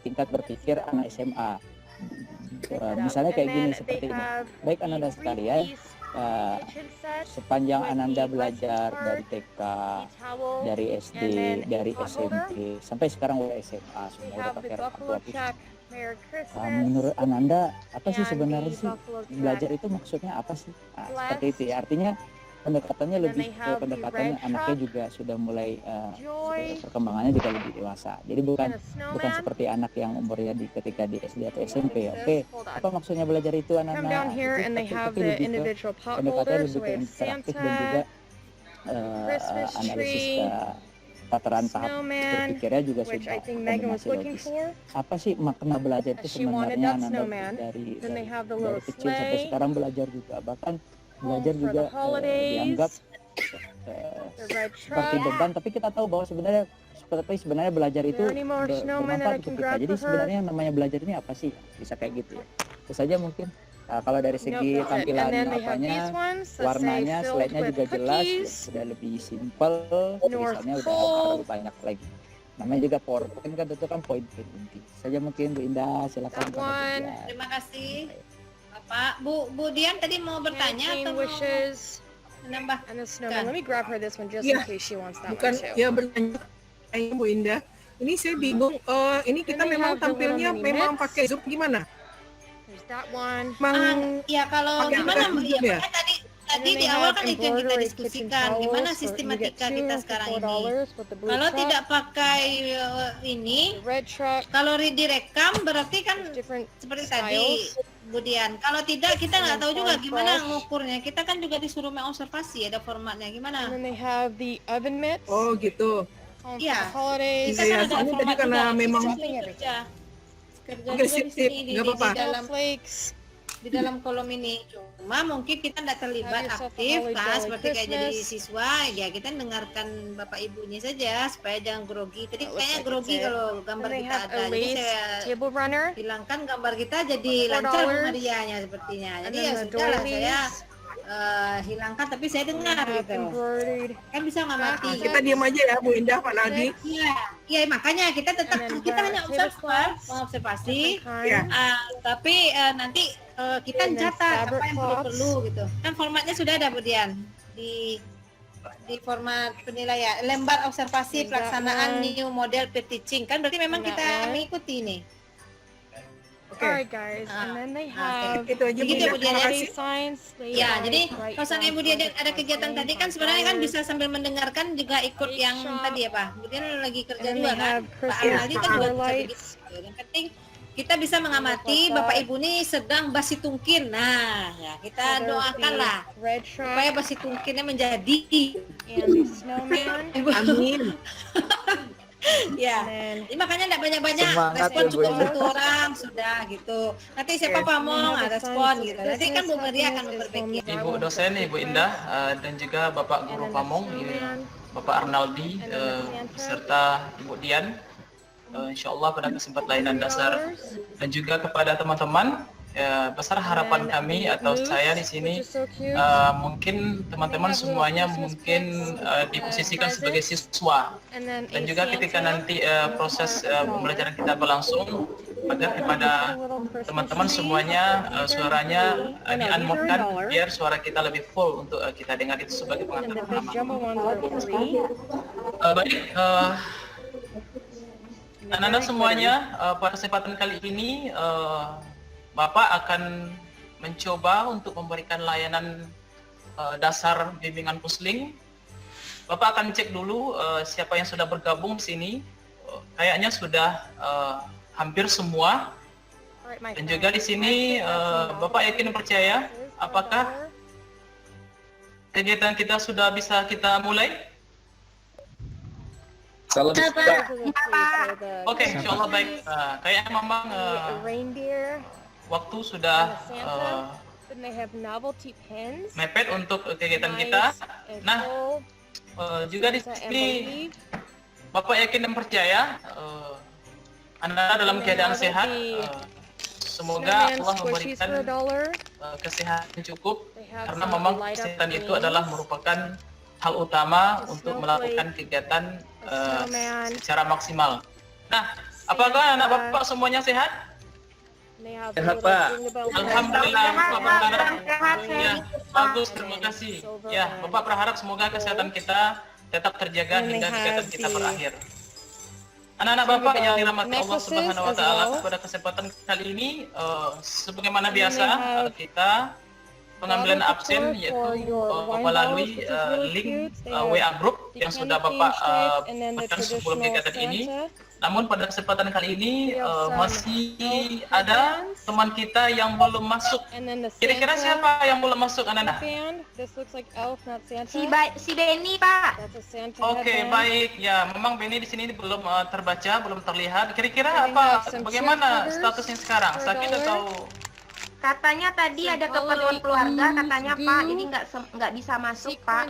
Speaker 8: tingkat berpikir anak SMA. Misalnya kayak gini seperti ini. Baik Ananda sekalian, sepanjang Ananda belajar dari TK, dari SD, dari SMP, sampai sekarang udah SMA, semua udah pakai kartu pusat. Menurut Ananda, apa sih sebenarnya sih belajar itu maksudnya apa sih? Nah, seperti itu ya. Artinya pendekatannya lebih ke pendekatannya anaknya juga sudah mulai perkembangannya juga lebih dewasa. Jadi bukan seperti anak yang umurnya ketika di SD atau SMP. Oke, apa maksudnya belajar itu anak-anak? Tapi lebih ke pendekatannya lebih ke interaktif dan juga analisis tataran tahap berpikirnya juga sudah kombinasi logis. Apa sih makna belajar itu sebenarnya Ananda dari kecil sampai sekarang belajar juga, bahkan belajar juga dianggap seperti beban, tapi kita tahu bahwa sebenarnya belajar itu bermanfaat untuk kita. Jadi sebenarnya yang namanya belajar ini apa sih? Bisa kayak gitu ya. Itu saja mungkin. Kalau dari segi tampilan apanya, warnanya, slide-nya juga jelas, ya, sudah lebih simple, tulisannya udah lebih banyak lagi. Namanya juga PowerPoint kan, tentu kan poin-poin inti. Saja mungkin Bu Indah, silakan.
Speaker 10: Terima kasih. Bapak, Bu Dian tadi mau bertanya atau mau menambahkan?
Speaker 9: Let me grab her this one just in case she wants that one too.
Speaker 11: Ya bertanya, Bu Indah. Ini saya bingung. Ini kita memang tampilnya memang pakai Zoom gimana?
Speaker 9: That one.
Speaker 10: Ya kalau gimana ya? Tadi di awal kan itu yang kita diskusikan, gimana sistematika kita sekarang ini. Kalau tidak pakai ini, kalau direkam berarti kan seperti tadi, Budian. Kalau tidak kita nggak tahu juga gimana ngukurnya. Kita kan juga disuruh mengobservasi, ada formatnya gimana.
Speaker 11: Oh gitu.
Speaker 10: Iya.
Speaker 11: Kita kan ada format tadi karena memang
Speaker 10: kerja juga di sini di dalam kolom ini. Cuma mungkin kita tidak terlibat aktif kan, seperti kayak jadi siswa ya, kita dengarkan bapak ibunya saja supaya jangan grogi. Tadi kayaknya grogi kalau gambar kita ada, jadi saya hilangkan gambar kita jadi lancar Bu Marianya sepertinya. Jadi ya sudahlah, saya hilangkan tapi saya dengar gitu kan, bisa ngamati.
Speaker 11: Kita diam aja ya Bu Indah, Pak Nadi.
Speaker 10: Iya makanya kita tetap kita hanya observasi tapi nanti kita catat apa yang perlu gitu kan. Formatnya sudah ada Bu Dian di format penilaian lembar observasi pelaksanaan new model teaching kan, berarti memang kita mengikuti ini.
Speaker 9: Alright guys, and then they have
Speaker 11: itu aja Bu Dian.
Speaker 10: Ya, jadi kalau seandainya Bu Dian ada kegiatan tadi kan sebenarnya kan bisa sambil mendengarkan juga ikut yang tadi ya Pak. Bu Dian lagi kerja juga kan. Pak Arnaldi kan juga begitu. Yang penting kita bisa mengamati Bapak Ibu ini sedang basi tungkin. Nah, ya kita doakanlah supaya basi tungkinnya menjadi.
Speaker 11: Amin.
Speaker 10: Ya, jadi makanya tidak banyak-banyak, respon cukup satu orang sudah gitu. Nanti siapa pamong respon gitu. Nanti kan Bu Maria akan memperbaiki.
Speaker 4: Ibu dosen, Ibu Indah, dan juga Bapak Guru Pamong, Bapak Arnaldi, serta Ibu Dian. Insya Allah pada kesempatan lain dasar, dan juga kepada teman-teman. Besar harapan kami atau saya di sini, mungkin teman-teman semuanya mungkin diposisikan sebagai siswa, dan juga ketika nanti proses pembelajaran kita berlangsung, agar kepada teman-teman semuanya suaranya di-unmute-kan biar suara kita lebih full untuk kita dengar, itu sebagai pengetahuan pertama. Baik, anak-anak semuanya, pada kesempatan kali ini Bapak akan mencoba untuk memberikan layanan dasar bimbingan Pusling. Bapak akan cek dulu siapa yang sudah bergabung di sini. Kayaknya sudah hampir semua. Dan juga di sini Bapak yakin dan percaya, apakah kegiatan kita sudah bisa kita mulai?
Speaker 12: Kalau bisa.
Speaker 4: Oke, insya Allah baik. Kayaknya memang waktu sudah mepet untuk kegiatan kita. Nah, juga di sini Bapak yakin dan percaya Anda dalam keadaan sehat. Semoga Allah memberikan kesehatan cukup, karena memang kesehatan itu adalah merupakan hal utama untuk melakukan kegiatan secara maksimal. Nah, apakah anak Bapak semuanya sehat?
Speaker 12: Sehat, Pak.
Speaker 4: Alhamdulillah, Bapak berharap. Ya, bagus, terima kasih. Ya, Bapak berharap semoga kesehatan kita tetap terjaga hingga kegiatan kita berakhir. Anak-anak Bapak yang dirahmati Allah Subhanahu wa taala, pada kesempatan kali ini sebagaimana biasa kita pengambilan absen yaitu melalui link WA group yang sudah Bapak berikan sebelum kegiatan ini. Namun pada kesempatan kali ini masih ada teman kita yang belum masuk. Kira-kira siapa yang belum masuk, anak-anak?
Speaker 6: Si Benny, Pak.
Speaker 4: Oke, baik. Ya, memang Benny di sini belum terbaca, belum terlihat. Kira-kira apa? Bagaimana statusnya sekarang? Sakit atau?
Speaker 6: Katanya tadi ada keperluan keluarga, katanya Pak, jadi nggak bisa masuk, Pak.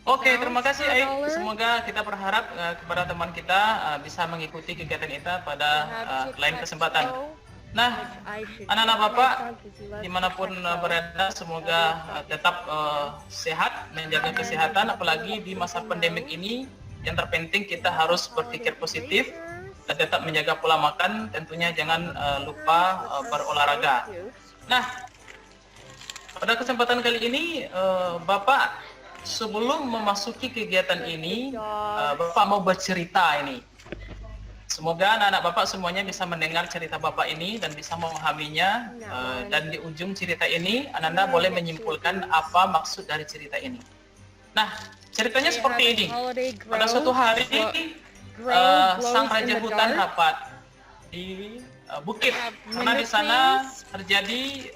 Speaker 4: Oke, terima kasih, Aik. Semoga kita berharap kepada teman kita bisa mengikuti kegiatan kita pada lain kesempatan. Nah, anak-anak Bapak, dimanapun berada, semoga tetap sehat, menjaga kesehatan, apalagi di masa pandemik ini. Yang terpenting kita harus berpikir positif, dan tetap menjaga pola makan, tentunya jangan lupa berolahraga. Nah, pada kesempatan kali ini, Bapak sebelum memasuki kegiatan ini, Bapak mau bercerita ini. Semoga anak-anak Bapak semuanya bisa mendengar cerita Bapak ini dan bisa memahaminya. Dan di ujung cerita ini, anak-anak boleh menyimpulkan apa maksud dari cerita ini. Nah, ceritanya seperti ini. Pada suatu hari, sang raja hutan rapat di bukit, karena di sana terjadi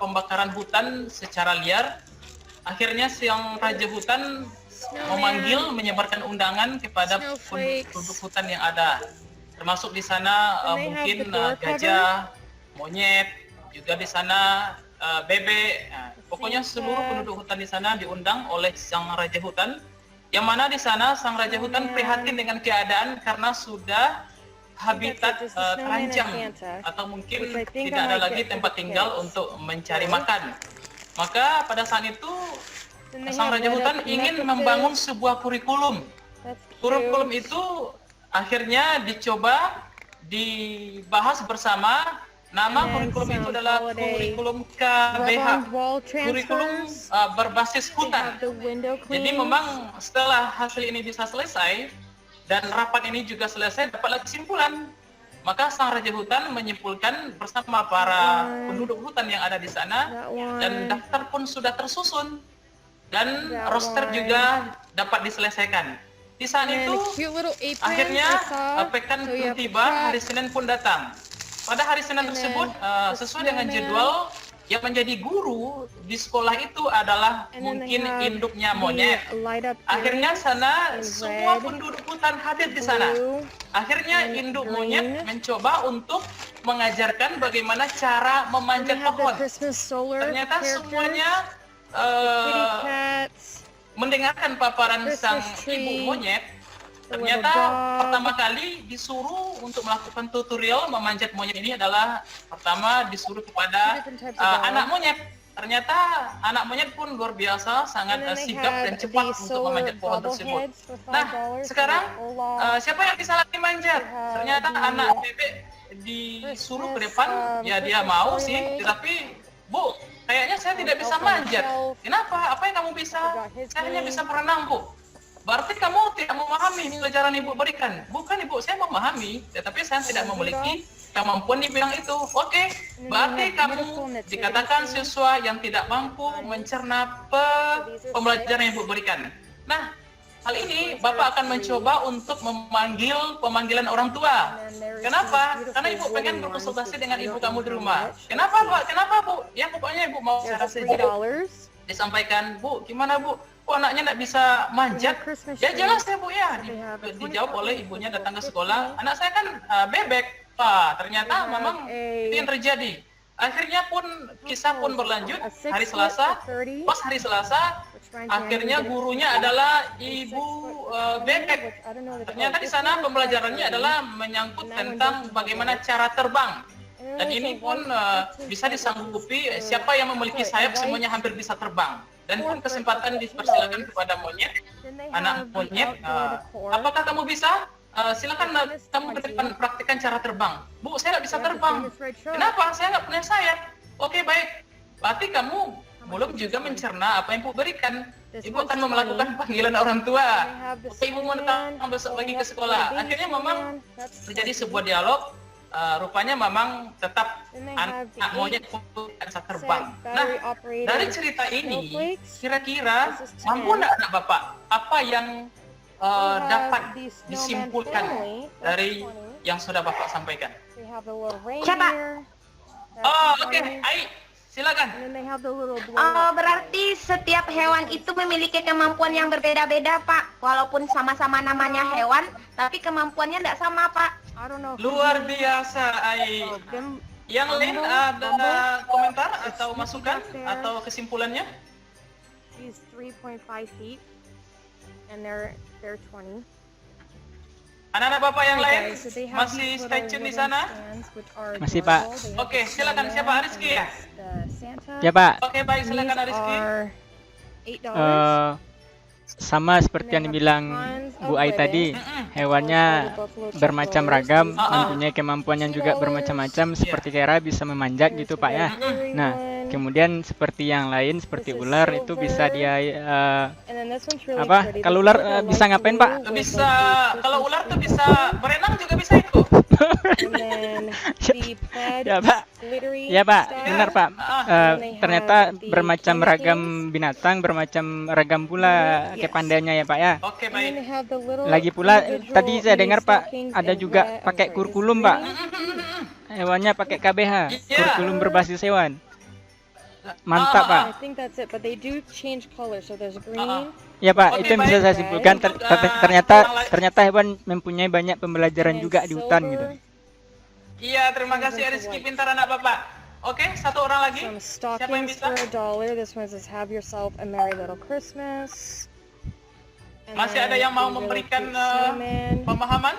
Speaker 4: pembakaran hutan secara liar. Akhirnya sang raja hutan memanggil, menyebarkan undangan kepada penduduk hutan yang ada, termasuk di sana mungkin gajah, monyet, juga di sana bebek. Pokoknya seluruh penduduk hutan di sana diundang oleh sang raja hutan. Yang mana di sana sang raja hutan prihatin dengan keadaan karena sudah habitat terancam atau mungkin tidak ada lagi tempat tinggal untuk mencari makan. Maka pada saat itu sang raja hutan ingin membangun sebuah kurikulum. Kurikulum itu akhirnya dicoba dibahas bersama. Nama kurikulum itu adalah kurikulum KBH, kurikulum berbasis hutan. Jadi memang setelah hasil ini bisa selesai dan rapat ini juga selesai, dapatlah kesimpulan. Maka sang raja hutan menyimpulkan bersama para penduduk hutan yang ada di sana, dan daftar pun sudah tersusun dan roster juga dapat diselesaikan. Di saat itu akhirnya pekan pun tiba, hari Senin pun datang. Pada hari Senin tersebut, sesuai dengan jadwal, yang menjadi guru di sekolah itu adalah mungkin induknya monyet. Akhirnya sana semua penduduk hutan hadir di sana. Akhirnya induk monyet mencoba untuk mengajarkan bagaimana cara memanjat pohon. Ternyata semuanya mendengarkan paparan sang ibu monyet. Ternyata pertama kali disuruh untuk melakukan tutorial memanjat monyet ini adalah pertama disuruh kepada anak monyet. Ternyata anak monyet pun luar biasa, sangat sigap dan cepat untuk memanjat pohon tersebut. Nah, sekarang siapa yang bisa lagi manjat? Ternyata anak bebek disuruh ke depan, ya dia mau sih, tetapi Bu, kayaknya saya tidak bisa manjat. Kenapa? Apa yang kamu bisa? Saya hanya bisa berenang, Bu. Berarti kamu tidak memahami pelajaran Ibu berikan. Bukan Ibu, saya memahami, tetapi saya tidak memiliki kemampuan di bidang itu. Oke, berarti kamu dikatakan siswa yang tidak mampu mencerna pembelajaran yang Ibu berikan. Nah, hal ini Bapak akan mencoba untuk memanggil pemanggilan orang tua. Kenapa? Karena Ibu pengen berkonsultasi dengan ibu kamu di rumah. Kenapa, Pak? Kenapa, Bu? Ya pokoknya Ibu mau secara sejujurnya disampaikan, Bu, gimana Bu? Kok anaknya tidak bisa manjat? Ya jelas ya Bu ya, dijawab oleh ibunya datang ke sekolah. Anak saya kan bebek. Pak, ternyata memang itu yang terjadi. Akhirnya pun kisah pun berlanjut. Hari Selasa, pas hari Selasa, akhirnya gurunya adalah ibu bebek. Ternyata di sana pembelajarannya adalah menyangkut tentang bagaimana cara terbang. Dan ini pun bisa disanggupi, siapa yang memiliki sayap semuanya hampir bisa terbang. Dan pun kesempatan dipersilakan kepada monyet, anak monyet. Apakah kamu bisa? Silakan kamu ke depan praktikkan cara terbang. Bu, saya nggak bisa terbang. Kenapa? Saya nggak punya sayap. Oke, baik. Berarti kamu belum juga mencerna apa yang Ibu berikan. Ibu akan melakukan panggilan orang tua. Oke, Ibu mau datang besok lagi ke sekolah. Akhirnya memang terjadi sebuah dialog. Rupanya memang tetap anak monyet bisa terbang. Nah, dari cerita ini, kira-kira mampu nggak anak Bapak? Apa yang dapat disimpulkan dari yang sudah Bapak sampaikan?
Speaker 6: Siapa?
Speaker 4: Oh, oke. Ai, silakan.
Speaker 6: Berarti setiap hewan itu memiliki kemampuan yang berbeda-beda, Pak. Walaupun sama-sama namanya hewan, tapi kemampuannya tidak sama, Pak.
Speaker 4: Luar biasa, Ai. Yang lain ada komentar atau masukan atau kesimpulannya?
Speaker 9: She's 3.5 feet, and they're 20.
Speaker 4: Anak-anak Bapak yang lain masih stay tune di sana?
Speaker 2: Masih, Pak.
Speaker 4: Oke, silakan. Siapa? Ariski ya?
Speaker 2: Ya, Pak.
Speaker 4: Oke, baik, silakan Ariski.
Speaker 2: Sama seperti yang dibilang Bu Ai tadi, hewannya bermacam ragam, mempunyai kemampuan yang juga bermacam-macam, seperti kera bisa memanjat gitu Pak ya. Nah, kemudian seperti yang lain, seperti ular itu bisa dia apa? Kalau ular bisa ngapain Pak?
Speaker 4: Bisa, kalau ular tuh bisa berenang juga bisa itu.
Speaker 2: Ya Pak, ya Pak, benar Pak. Ternyata bermacam ragam binatang, bermacam ragam pula kepandaiannya ya Pak ya.
Speaker 4: Oke, baik.
Speaker 2: Lagi pula tadi saya dengar Pak, ada juga pakai kurikulum Pak. Hewannya pakai KBH, kurikulum berbasis hewan. Mantap Pak. Ya Pak, itu yang bisa saya simpulkan. Ternyata hewan mempunyai banyak pembelajaran juga di hutan gitu.
Speaker 4: Iya, terima kasih Rizky, pintar anak Bapak. Oke, satu orang lagi. Siapa yang bisa? Masih ada yang mau memberikan pemahaman?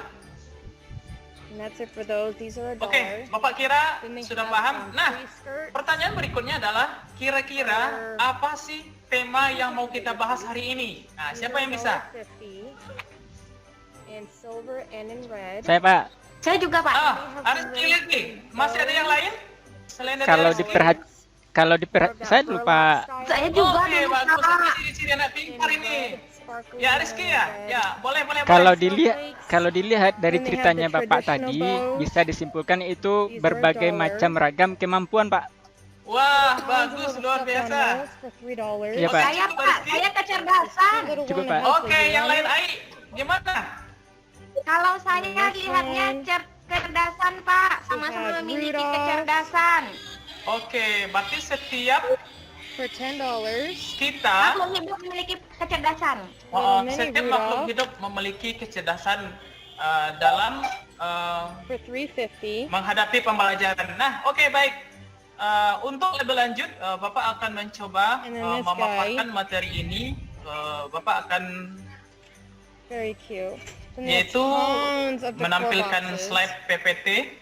Speaker 4: Oke, Bapak kira sudah paham? Nah, pertanyaan berikutnya adalah kira-kira apa sih tema yang mau kita bahas hari ini? Nah, siapa yang bisa?
Speaker 2: Saya Pak.
Speaker 6: Saya juga Pak.
Speaker 4: Harus pilih. Masih ada yang lain? Selain dari
Speaker 2: kalau saya lupa.
Speaker 6: Saya juga.
Speaker 4: Oke, bagus. Ciri-ciri anak pintar ini. Ya Rizky ya, ya boleh.
Speaker 2: Kalau dilihat dari ceritanya Bapak tadi, bisa disimpulkan itu berbagai macam ragam kemampuan Pak.
Speaker 4: Wah, bagus, luar biasa.
Speaker 2: Iya Pak.
Speaker 6: Saya kecerdasan.
Speaker 2: Cukup Pak.
Speaker 4: Oke, yang lain Ai, gimana?
Speaker 6: Kalau saya lihatnya kecerdasan Pak, sama-sama memiliki kecerdasan.
Speaker 4: Oke, berarti setiap kita
Speaker 6: makhluk hidup memiliki kecerdasan.
Speaker 4: Setiap makhluk hidup memiliki kecerdasan dalam menghadapi pembelajaran. Nah, oke baik. Untuk lebih lanjut, Bapak akan mencoba memaparkan materi ini. Bapak akan yaitu menampilkan slide PPT.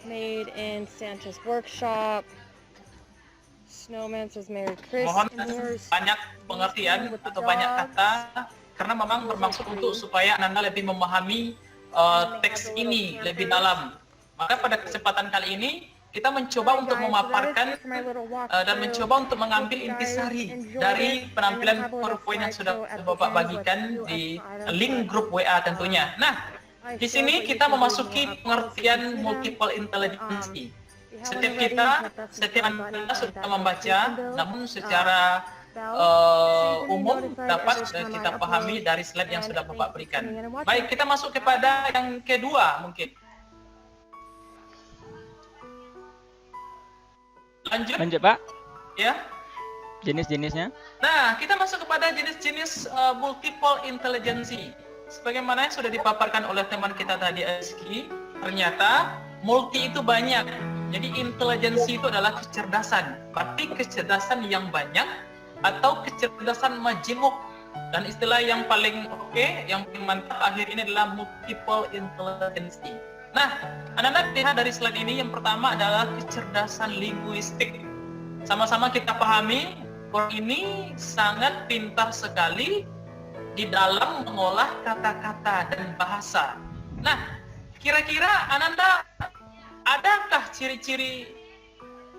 Speaker 9: Made in Santa's workshop. Snowman says Merry Christmas.
Speaker 4: Mohon banyak pengertian atau banyak kata karena memang bermaksud untuk supaya Anda lebih memahami teks ini lebih dalam. Maka pada kesempatan kali ini kita mencoba untuk memaparkan dan mencoba untuk mengambil intisari dari penampilan PowerPoint yang sudah Bapak bagikan di link grup WA tentunya. Nah, di sini kita memasuki pengertian multiple intelligence. Setiap Anda sudah membaca, namun secara umum dapat kita pahami dari slide yang sudah Bapak berikan. Baik, kita masuk kepada yang kedua mungkin.
Speaker 2: Lanjut Pak.
Speaker 4: Ya.
Speaker 2: Jenis-jenisnya.
Speaker 4: Nah, kita masuk kepada jenis-jenis multiple intelligence. Sebagaimana yang sudah dipaparkan oleh teman kita tadi Rizky, ternyata multi itu banyak. Jadi intelijensi itu adalah kecerdasan. Berarti kecerdasan yang banyak atau kecerdasan majemuk. Dan istilah yang paling yang paling mantap akhir ini adalah multiple intelligence. Nah, anak-anak lihat dari slide ini yang pertama adalah kecerdasan linguistik. Sama-sama kita pahami orang ini sangat pintar sekali di dalam mengolah kata-kata dan bahasa. Nah, kira-kira Ananda, adakah ciri-ciri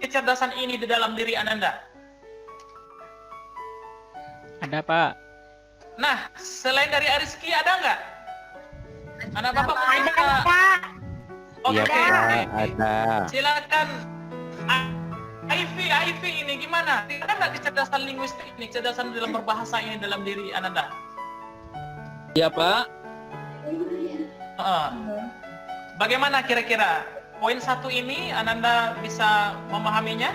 Speaker 4: kecerdasan ini di dalam diri Ananda?
Speaker 2: Ada, Pak.
Speaker 4: Nah, selain dari Ariski ada nggak? Anak Bapak
Speaker 6: Ada, Pak.
Speaker 4: Oke,
Speaker 13: Iya, ada.
Speaker 4: silakan. Ivy ini gimana? Ada nggak kecerdasan linguistik ini, kecerdasan dalam berbahasa ini dalam diri Ananda?
Speaker 12: Iya, Pak.
Speaker 4: Bagaimana kira-kira? Poin 1 ini Ananda bisa memahaminya?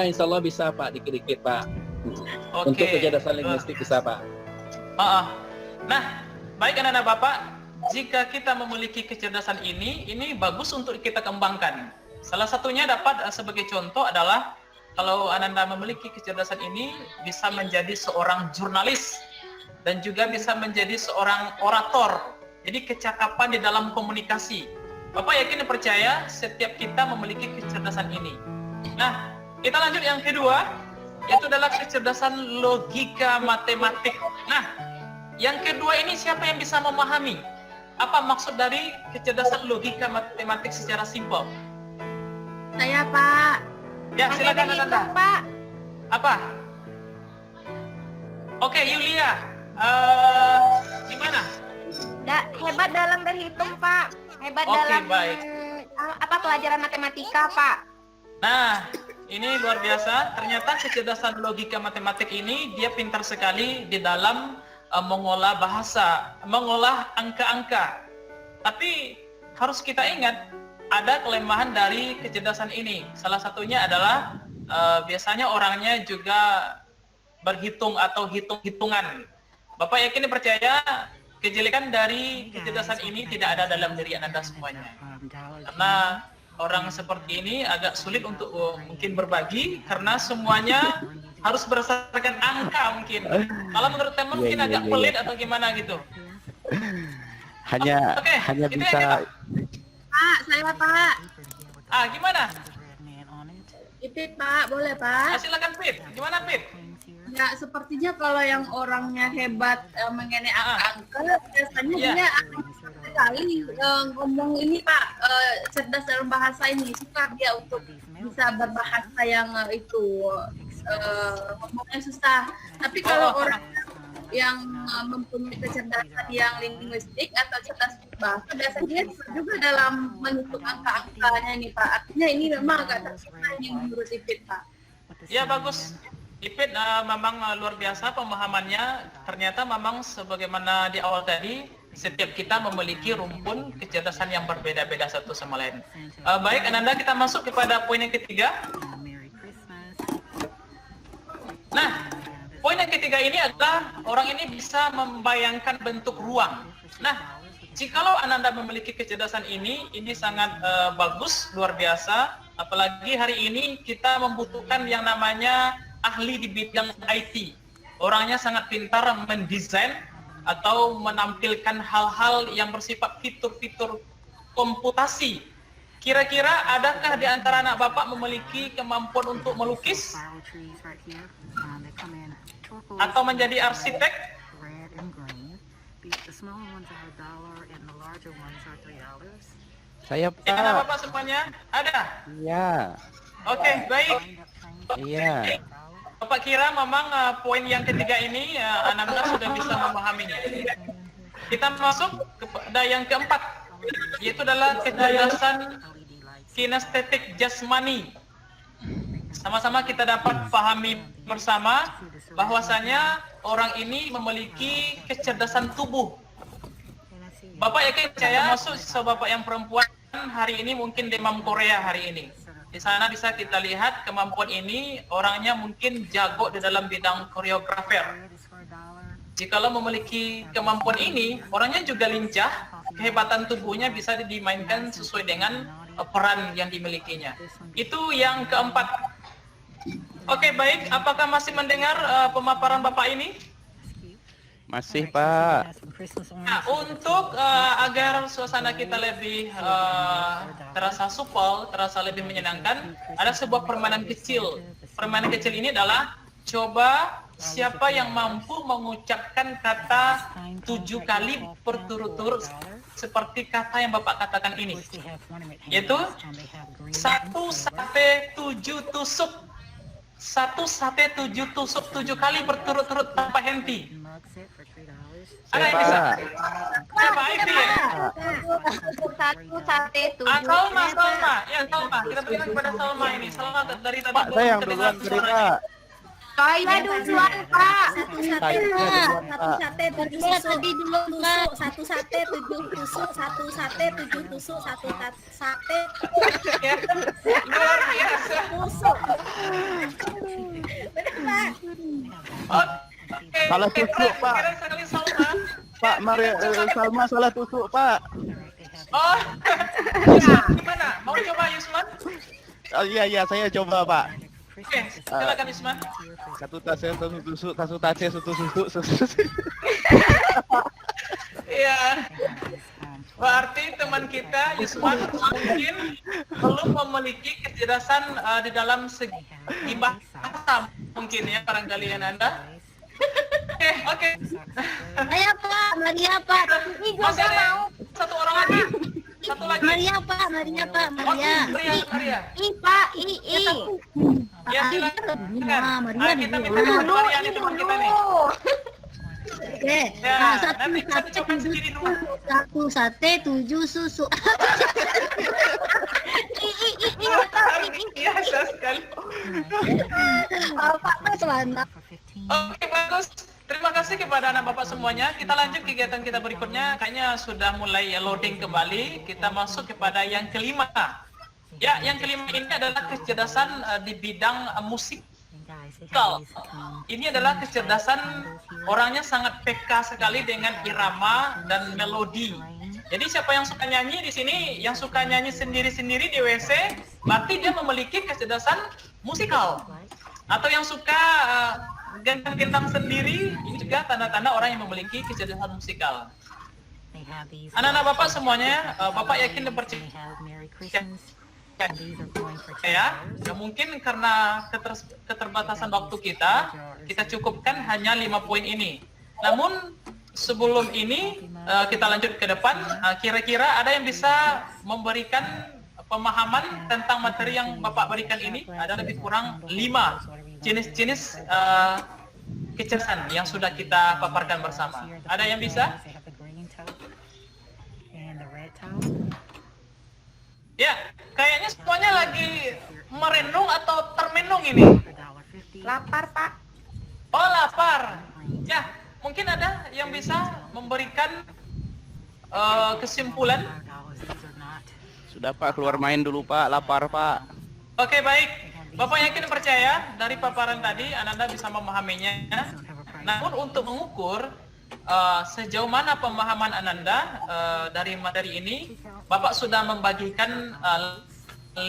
Speaker 12: Insya Allah bisa, Pak, dikit-dikit, Pak.
Speaker 4: Oke.
Speaker 12: Untuk kecerdasan linguistik bisa, Pak.
Speaker 4: Nah, baik anak-anak Bapak, jika kita memiliki kecerdasan ini bagus untuk kita kembangkan. Salah satunya dapat sebagai contoh adalah kalau Ananda memiliki kecerdasan ini bisa menjadi seorang jurnalis dan juga bisa menjadi seorang orator. Jadi kecakapan di dalam komunikasi. Bapak yakin dan percaya setiap kita memiliki kecerdasan ini. Nah, kita lanjut yang kedua, yaitu adalah kecerdasan logika matematik. Nah, yang kedua ini siapa yang bisa memahami? Apa maksud dari kecerdasan logika matematik secara simpel?
Speaker 6: Saya, Pak.
Speaker 4: Ya, silakan Ananda.
Speaker 6: Pak.
Speaker 4: Apa? Oke, Yulia. Gimana?
Speaker 6: Hebat dalam berhitung, Pak. Hebat
Speaker 4: Oke,
Speaker 6: dalam
Speaker 4: baik.
Speaker 6: pelajaran matematika, Pak.
Speaker 4: Nah, ini luar biasa. Ternyata kecerdasan logika matematik ini dia pintar sekali di dalam mengolah bahasa, mengolah angka-angka. Tapi harus kita ingat ada kelemahan dari kecerdasan ini. Salah satunya adalah biasanya orangnya juga berhitung atau hitung-hitungan. Bapak yakin dan percaya kejelekan dari kecerdasan ini tidak ada dalam diri Anda semuanya. Karena orang seperti ini agak sulit untuk mungkin berbagi karena semuanya harus berdasarkan angka mungkin. Kalau menurut teman mungkin agak pelit atau gimana gitu.
Speaker 13: Hanya bisa.
Speaker 7: Pak, saya Pak.
Speaker 4: Gimana?
Speaker 7: Ipit Pak, boleh Pak?
Speaker 4: Silakan Pit. Gimana Pit?
Speaker 7: Ya, sepertinya kalau yang orangnya hebat mengenai angka, biasanya dia sekali ngomong ini Pak, cerdas dalam bahasa ini, suka dia untuk bisa berbahasa yang itu ngomongnya susah. Tapi kalau orang yang mempunyai kecerdasan yang linguistik atau cerdas bahasa, biasanya juga dalam menghitung angka-angkanya ini Pak. Artinya ini memang agak tersulit ini menurut Ipit Pak.
Speaker 4: Ya bagus. Ipit memang luar biasa pemahamannya. Ternyata memang sebagaimana di awal tadi, setiap kita memiliki rumpun kecerdasan yang berbeda-beda satu sama lain. Baik, Ananda, kita masuk kepada poin yang ketiga. Nah, poin yang ketiga ini adalah orang ini bisa membayangkan bentuk ruang. Nah, jikalau Ananda memiliki kecerdasan ini sangat bagus, luar biasa. Apalagi hari ini kita membutuhkan yang namanya ahli di bidang IT. Orangnya sangat pintar mendesain atau menampilkan hal-hal yang bersifat fitur-fitur komputasi. Kira-kira adakah di antara anak Bapak memiliki kemampuan untuk melukis? Atau menjadi arsitek?
Speaker 13: Saya Pak.
Speaker 4: Anak Bapak semuanya ada?
Speaker 13: Iya.
Speaker 4: Oke, baik.
Speaker 13: Iya.
Speaker 4: Bapak kira memang poin yang ketiga ini anak-anak sudah bisa memahaminya. Kita masuk kepada yang keempat, yaitu adalah kecerdasan kinestetik jasmani. Sama-sama kita dapat pahami bersama bahwasanya orang ini memiliki kecerdasan tubuh. Bapak yakin saya masuk Bapak yang perempuan hari ini mungkin demam Korea hari ini. Di sana bisa kita lihat kemampuan ini orangnya mungkin jago di dalam bidang koreografer. Jikalau memiliki kemampuan ini, orangnya juga lincah, kehebatan tubuhnya bisa dimainkan sesuai dengan peran yang dimilikinya. Itu yang keempat. Oke, baik. Apakah masih mendengar pemaparan Bapak ini?
Speaker 13: Masih Pak.
Speaker 4: Nah, untuk agar suasana kita lebih terasa supel, terasa lebih menyenangkan, ada sebuah permainan kecil. Permainan kecil ini adalah coba siapa yang mampu mengucapkan kata 7 kali berturut-turut seperti kata yang Bapak katakan ini, yaitu 1 sate 7 tusuk. 1 sate 7 tusuk 7 kali berturut-turut tanpa henti. Ada yang bisa? Siapa itu ya?
Speaker 6: 1 sate 7.
Speaker 4: Salma. Ya, Salma. Kita berikan kepada Salma ini. Salma dari tadi
Speaker 13: Pak, saya yang duluan beri Pak.
Speaker 6: Saya duluan, Pak.
Speaker 5: Satu sate, satu sate 7 tusuk, satu sate 7 tusuk, satu sate 7 tusuk, satu sate
Speaker 4: luar biasa.
Speaker 5: tusuk. Benar, Pak?
Speaker 4: Oke.
Speaker 13: Salah tusuk, Pak.
Speaker 4: Keren sekali Salma.
Speaker 13: Pak, Salma salah tusuk Pak.
Speaker 4: Oh, Yusman, gimana? Mau coba Yusman?
Speaker 13: Oh, iya, saya coba Pak.
Speaker 4: Oke, silakan Yusman.
Speaker 13: Satu tasnya satu tusuk, satu tasnya satu tusuk.
Speaker 4: Iya. Berarti teman kita Yusman mungkin belum memiliki kecerdasan di dalam segi bahasa mungkin ya barangkali Anda. Oke.
Speaker 1: Saya Pak, Maria Pak.
Speaker 4: Masih ada satu orang lagi. Satu lagi.
Speaker 1: Maria Pak, Maria.
Speaker 4: Maria.
Speaker 6: Pak,
Speaker 4: Ya, silakan.
Speaker 1: Maria
Speaker 4: Kita minta
Speaker 1: dulu.
Speaker 4: bantuan Maria nih teman kita nih.
Speaker 1: Oke.
Speaker 4: Ya,
Speaker 1: Nah,
Speaker 4: nanti kita ucapkan sendiri dulu.
Speaker 1: 1 sate 7 susu.
Speaker 4: Biasa sekali.
Speaker 1: Pak Maswana.
Speaker 4: Oke, bagus. Terima kasih kepada anak bapak semuanya. Kita lanjut kegiatan kita berikutnya. Kayaknya sudah mulai loading kembali. Kita masuk kepada yang kelima. Ya, yang kelima ini adalah kecerdasan di bidang musikal. Ini adalah kecerdasan orangnya sangat peka sekali dengan irama dan melodi. Jadi siapa yang suka nyanyi di sini, yang suka nyanyi sendiri-sendiri di WC, berarti dia memiliki kecerdasan musikal. Atau yang suka gendang-gendang sendiri, ini juga tanda-tanda orang yang memiliki kecerdasan musikal. Anak-anak bapak semuanya, bapak yakin dan percaya ya, mungkin karena keterbatasan waktu kita cukupkan hanya 5 poin ini. Namun sebelum ini kita lanjut ke depan, kira-kira ada yang bisa memberikan pemahaman tentang materi yang bapak berikan ini? Ada lebih kurang 5 jenis-jenis kecerdasan yang sudah kita paparkan bersama. Ada yang bisa? Ya, kayaknya semuanya lagi merenung atau termenung ini.
Speaker 6: Lapar, Pak.
Speaker 4: Oh, lapar. Ya, mungkin ada yang bisa memberikan kesimpulan.
Speaker 13: Sudah Pak, keluar main dulu Pak, lapar Pak.
Speaker 4: Oke, baik. Bapak yakin percaya dari paparan tadi Anda bisa memahaminya. Namun untuk mengukur sejauh mana pemahaman Anda dari materi ini, Bapak sudah membagikan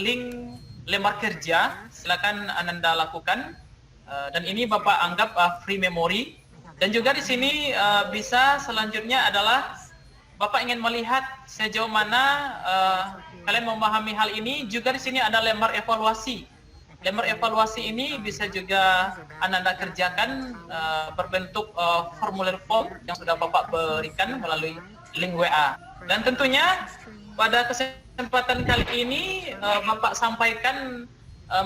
Speaker 4: link lembar kerja. Silakan Anda lakukan. Dan ini Bapak anggap free memory. Dan juga di sini bisa selanjutnya adalah Bapak ingin melihat sejauh mana kalian memahami hal ini. Juga di sini ada lembar evaluasi. Lembar evaluasi ini bisa juga Anda kerjakan berbentuk formulir form yang sudah Bapak berikan melalui link WA. Dan tentunya pada kesempatan kali ini Bapak sampaikan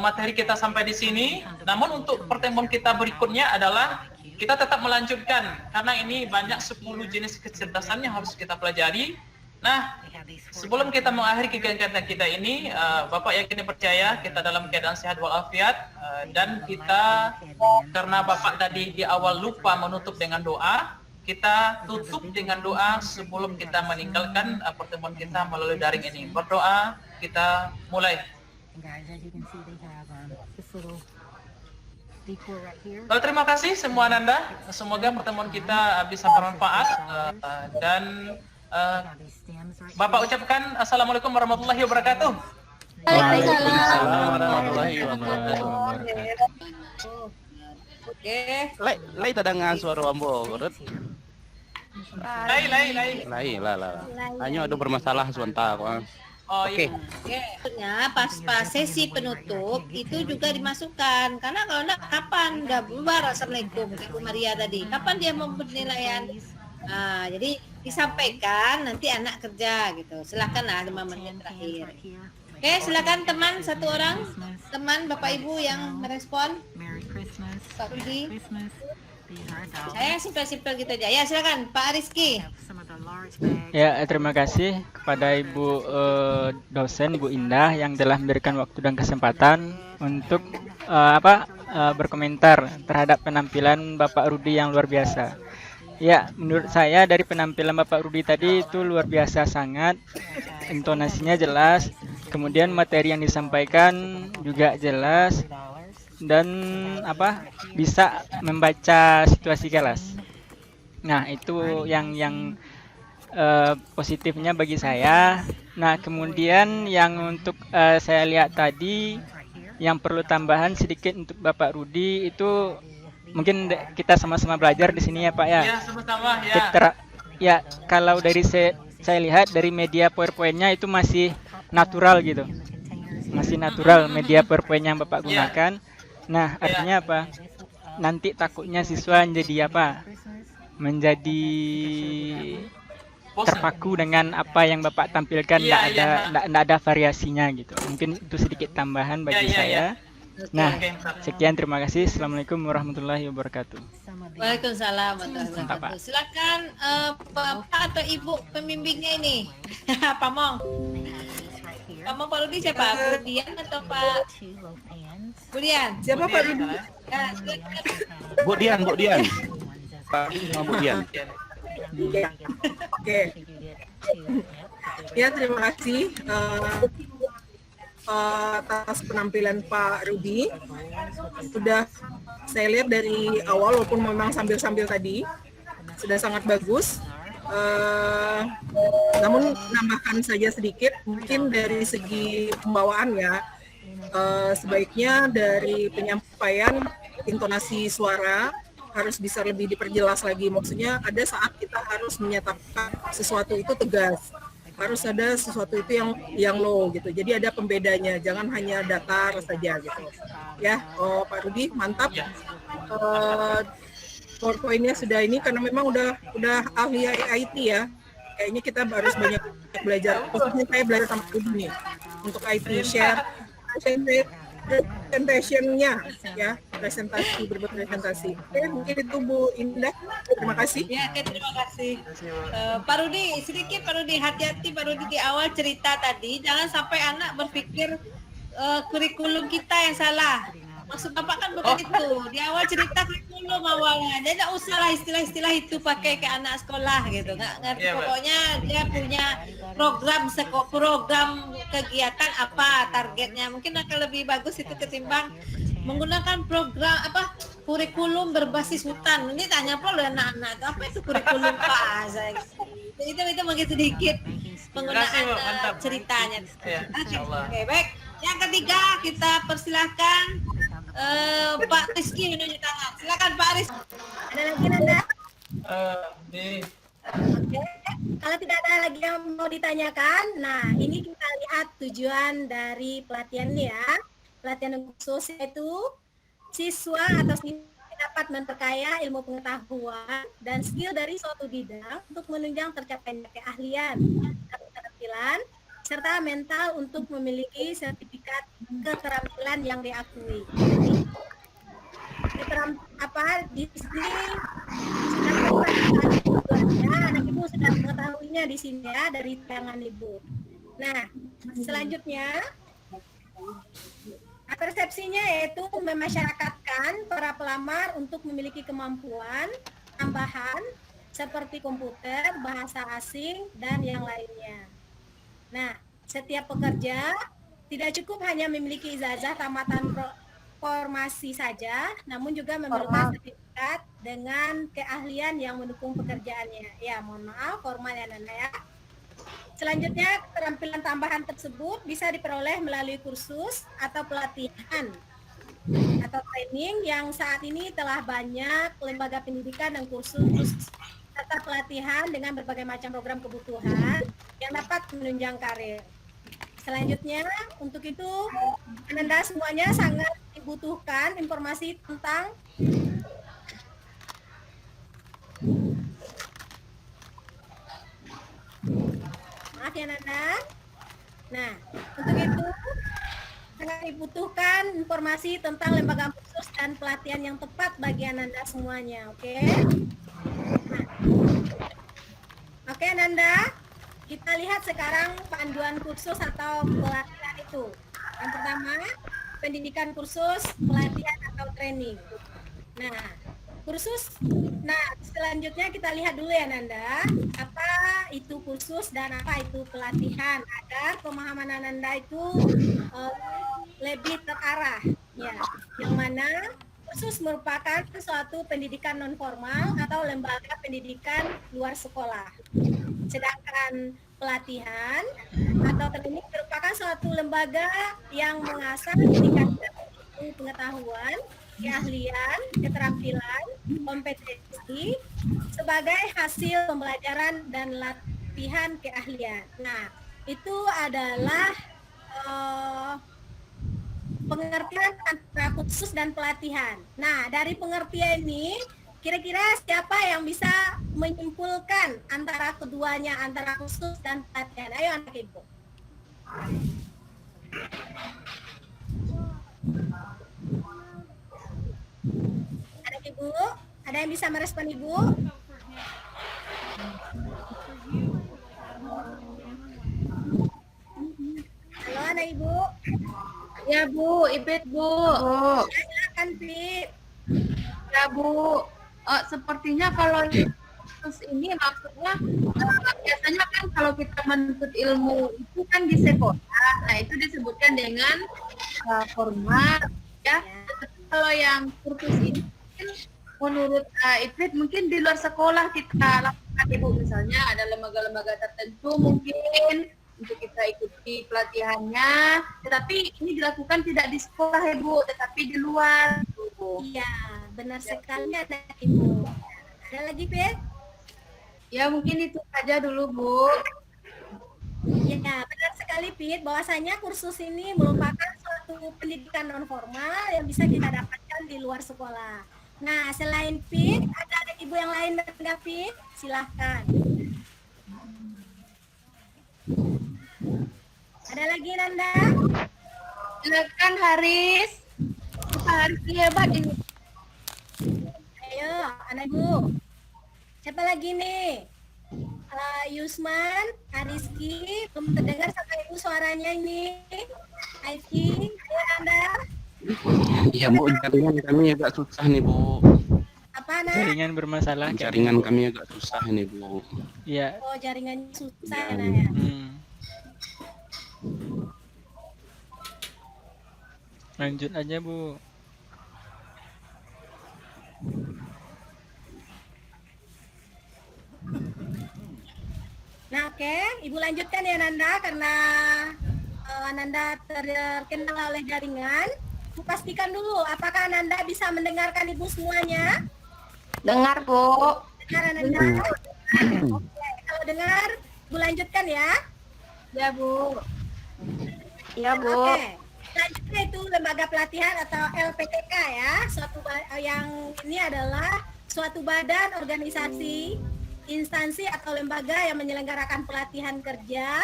Speaker 4: materi kita sampai di sini. Namun untuk pertemuan kita berikutnya adalah kita tetap melanjutkan karena ini banyak 10 jenis kecerdasan yang harus kita pelajari. Nah, sebelum kita mengakhiri kegiatan kita ini, Bapak yakin dan percaya kita dalam keadaan sehat walafiat, dan kita karena Bapak tadi di awal lupa menutup dengan doa, kita tutup dengan doa sebelum kita meninggalkan pertemuan kita melalui daring ini. Berdoa, kita mulai. Terima kasih semua Anda. Semoga pertemuan kita bisa bermanfaat dan Bapak ucapkan Assalamualaikum warahmatullahi wabarakatuh.
Speaker 13: Waalaikumsalam warahmatullahi wabarakatuh.
Speaker 10: Oke.
Speaker 13: Lai tadang suara ambo, urut. Lain lah. Hanya ada bermasalah sebentar kok.
Speaker 4: Oh
Speaker 13: Oke.
Speaker 10: Ya, pas sesi penutup itu juga dimasukkan. Karena kalau enggak kapan udah bubar assalamualaikum kayak Bu Maria tadi. Kapan dia mau penilaian? Nah, jadi disampaikan nanti anak kerja gitu. Silakanlah 5 menit terakhir. Oke, silakan teman satu orang, teman Bapak Ibu yang merespon. Pak Rudi. Saya simpel-simpel gitu aja. Ya, silakan Pak Rizky.
Speaker 2: Ya, terima kasih kepada Ibu dosen Bu Indah yang telah memberikan waktu dan kesempatan untuk berkomentar terhadap penampilan Bapak Rudi yang luar biasa. Ya, menurut saya dari penampilan Bapak Rudi tadi itu luar biasa sangat, intonasinya jelas, kemudian materi yang disampaikan juga jelas dan bisa membaca situasi kelas. Nah, itu yang positifnya bagi saya. Nah, kemudian yang untuk saya lihat tadi yang perlu tambahan sedikit untuk Bapak Rudi itu mungkin kita sama-sama belajar di sini ya Pak ya.
Speaker 4: Iya, sama-sama ya.
Speaker 2: Ya, kalau dari saya lihat dari media PowerPoint-nya itu masih natural gitu. Masih natural media PowerPoint yang Bapak gunakan. Nah, artinya apa? Nanti takutnya siswa menjadi menjadi terpaku dengan apa yang Bapak tampilkan, nggak ada variasinya gitu. Mungkin itu sedikit tambahan bagi saya. Nah, sekian, terima kasih. Assalamualaikum warahmatullahi wabarakatuh.
Speaker 10: Waalaikumsalam warahmatullahi wabarakatuh. Silakan Bapak atau Ibu pembimbingnya ini. Pak Mong. Pak Mong, Pak Rudi siapa? Budian atau Pak Budian?
Speaker 11: Siapa Pak Rudi?
Speaker 10: Ya, silakan.
Speaker 13: Bu Dian. Pak Bu Dian.
Speaker 11: Oke. Ya, terima kasih atas penampilan Pak Rudi. Sudah saya lihat dari awal walaupun memang sambil-sambil tadi sudah sangat bagus. Namun nambahkan saja sedikit mungkin dari segi pembawaan ya. Sebaiknya dari penyampaian intonasi suara harus bisa lebih diperjelas lagi. Maksudnya ada saat kita harus menyatakan sesuatu itu tegas, harus ada sesuatu itu yang low gitu. Jadi ada pembedanya, jangan hanya datar saja gitu. Ya, Pak Rudi mantap. PowerPoint-nya sudah ini karena memang udah ahli IT ya. Kayaknya kita harus banyak belajar. Khususnya saya belajar sama Rudi nih untuk IT share presentation-nya ya, berbuat presentasi. Oke, mungkin itu Bu Indah. Terima kasih.
Speaker 10: Ya, terima kasih. Pak Rudi, sedikit Pak Rudi, hati-hati Pak Rudi di awal cerita tadi, jangan sampai anak berpikir kurikulum kita yang salah. Maksud Bapak kan bukan itu. Di awal cerita kurikulum awalnya. Dia tidak usah lah istilah-istilah itu pakai ke anak sekolah gitu. Nggak ngerti. Pokoknya dia punya program kegiatan apa targetnya. Mungkin akan lebih bagus itu ketimbang menggunakan program kurikulum berbasis hutan. Ini tanya oleh anak-anak apa itu kurikulum Pak? Itu mungkin sedikit penggunaan ceritanya. Oke, baik. Yang ketiga kita persilahkan Pak Rizky menunjuk tangan. Silakan Pak Rizky.
Speaker 5: Ada lagi Nanda?
Speaker 10: Oke.
Speaker 5: Kalau tidak ada lagi yang mau ditanyakan, nah ini kita lihat tujuan dari pelatihan ini ya. Pelatihan khusus yaitu siswa atau siswa dapat memperkaya ilmu pengetahuan dan skill dari suatu bidang untuk menunjang tercapainya keahlian atau keterampilan serta mental untuk memiliki sertifikat keterampilan yang diakui. Di sini anak ibu sudah mengetahuinya di sini ya dari tayangan ibu. Nah, selanjutnya persepsinya yaitu memasyarakatkan para pelamar untuk memiliki kemampuan tambahan seperti komputer, bahasa asing, dan yang lainnya. Nah, setiap pekerja tidak cukup hanya memiliki ijazah tamatan formasi saja, namun juga memerlukan sertifikat dengan keahlian yang mendukung pekerjaannya. Ya, mohon maaf, formal ya Nana ya. Selanjutnya, keterampilan tambahan tersebut bisa diperoleh melalui kursus atau pelatihan atau training yang saat ini telah banyak lembaga pendidikan dan kursus serta pelatihan dengan berbagai macam program kebutuhan yang dapat menunjang karir. Selanjutnya, untuk itu Ananda semuanya sangat dibutuhkan informasi tentang maaf ya Nanda. Nah, untuk itu sangat dibutuhkan informasi tentang lembaga khusus dan pelatihan yang tepat bagi Ananda semuanya, oke? Nah, oke Ananda, kita lihat sekarang panduan kursus atau pelatihan itu. Yang pertama, pendidikan kursus, pelatihan atau training. Nah, kursus. Nah, selanjutnya kita lihat dulu ya Nanda, apa itu kursus dan apa itu pelatihan agar pemahaman Nanda itu lebih terarah. Ya, yang mana kursus merupakan suatu pendidikan non formal atau lembaga pendidikan luar sekolah. Sedangkan pelatihan atau training merupakan suatu lembaga yang mengasah meningkatkan pengetahuan, keahlian, keterampilan, kompetensi sebagai hasil pembelajaran dan latihan keahlian. Nah, itu adalah pengertian antara kursus dan pelatihan. Nah, dari pengertian ini, kira-kira siapa yang bisa menyimpulkan antara keduanya, antara kursus dan pelatihan? Ayo anak ibu. Anak ibu, ada yang bisa merespon ibu? Halo anak ibu.
Speaker 7: Ya Bu, Ipit Bu.
Speaker 5: Silakan Pit.
Speaker 7: Ya Bu, sepertinya kalau kursus ini maksudnya biasanya kan kalau kita menuntut ilmu itu kan di sekolah, nah itu disebutkan dengan formal ya. Kalau yang kursus ini menurut Ipit mungkin di luar sekolah kita lakukan Ibu, misalnya ada lembaga-lembaga tertentu mungkin untuk kita ikuti pelatihannya, tetapi ini dilakukan tidak di sekolah Ibu, tetapi di luar.
Speaker 5: Iya, benar sekali ada Ibu. Ada lagi Pit?
Speaker 7: Ya mungkin itu saja dulu Bu.
Speaker 5: Ya, benar sekali Pit, bahwasanya kursus ini merupakan suatu pendidikan non formal yang bisa kita dapatkan di luar sekolah. Nah, selain Pit, ada anak ibu yang lain enggak Pit? Silahkan. Ada lagi Nanda?
Speaker 7: Silakan Haris. Pak Haris hebat ini.
Speaker 5: Ayo, anak ibu. Siapa lagi nih? Yusman, Ariski, belum terdengar sama ibu suaranya ini. Aiki, ayo Anda.
Speaker 13: Iya Bu, jaringan kami agak susah nih Bu.
Speaker 5: Apa nak?
Speaker 2: Jaringan bermasalah.
Speaker 13: Jaringan kami agak susah ini Bu.
Speaker 2: Iya.
Speaker 5: Oh, jaringannya susah nah ya.
Speaker 2: Lanjut aja Bu.
Speaker 5: Nah, oke, Ibu lanjutkan ya Nanda karena Nanda terkendala oleh jaringan. Ibu pastikan dulu apakah Nanda bisa mendengarkan Ibu semuanya?
Speaker 6: Dengar Bu.
Speaker 5: Dengar Nanda. Oke, kalau dengar, Ibu lanjutkan ya.
Speaker 7: Ya Bu.
Speaker 6: Ya Bu.
Speaker 5: Oke. Selanjutnya itu lembaga pelatihan atau LPTK ya. Yang ini adalah suatu badan, organisasi, instansi atau lembaga yang menyelenggarakan pelatihan kerja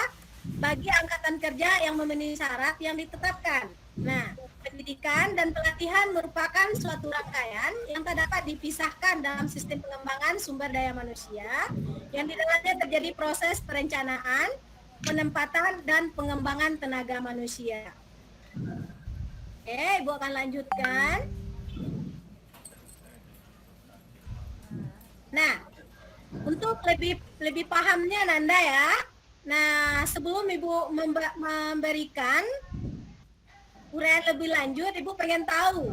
Speaker 5: bagi angkatan kerja yang memenuhi syarat yang ditetapkan. Nah, pendidikan dan pelatihan merupakan suatu rangkaian yang tak dapat dipisahkan dalam sistem pengembangan sumber daya manusia yang di dalamnya terjadi proses perencanaan, penempatan, dan pengembangan tenaga manusia. Oke, Ibu akan lanjutkan. Nah, untuk lebih pahamnya Nanda ya. Nah, sebelum Ibu memberikan uraian lebih lanjut, Ibu pengen tahu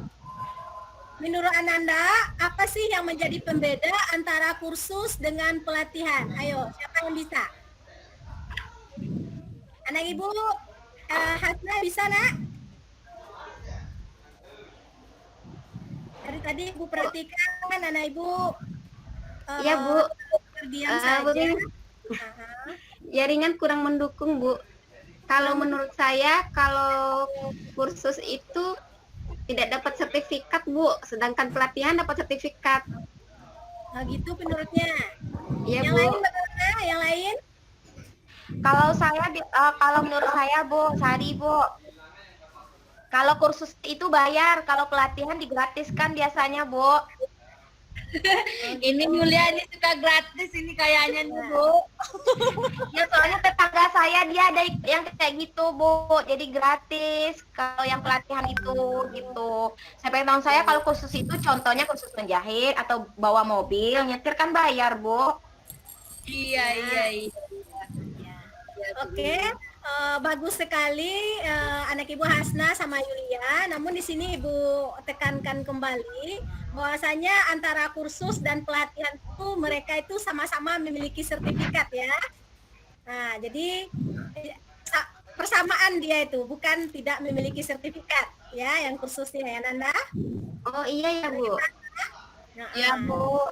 Speaker 5: menurut Ananda apa sih yang menjadi pembeda antara kursus dengan pelatihan? Ayo, siapa yang bisa? Anak Ibu Hasna bisa nak? Dari tadi Ibu perhatikan anak Ibu
Speaker 6: Iya Bu.
Speaker 5: terdiam saja.
Speaker 6: Jaringan kurang mendukung, Bu. Kalau menurut saya, kalau kursus itu tidak dapat sertifikat, Bu. Sedangkan pelatihan dapat sertifikat.
Speaker 5: Nah, gitu menurutnya.
Speaker 6: Iya,
Speaker 5: Yang
Speaker 6: Bu.
Speaker 5: lain bagaimana? Yang lain?
Speaker 6: Kalau saya, kalau menurut saya, Bu, Sari, Bu. Kalau kursus itu bayar, kalau pelatihan digratiskan biasanya, Bu.
Speaker 10: Ini Yulia ini suka gratis ini kayaknya nih, Bu.
Speaker 6: Ya soalnya tetangga saya dia ada yang kayak gitu, Bu. Jadi gratis kalau yang pelatihan itu gitu. Sampai tahun saya kalau kursus itu contohnya kursus menjahit atau bawa mobil, nyetir kan bayar, Bu.
Speaker 10: Iya.
Speaker 5: Oke, bagus sekali anak Ibu Hasna sama Yulia. Namun di sini Ibu tekankan kembali bahwasanya antara kursus dan pelatihan itu mereka itu sama-sama memiliki sertifikat ya. Nah, jadi persamaan dia itu bukan tidak memiliki sertifikat ya yang kursusnya ya Nanda.
Speaker 6: Oh iya ya, Bu.
Speaker 5: Nah,
Speaker 6: Ya, Bu.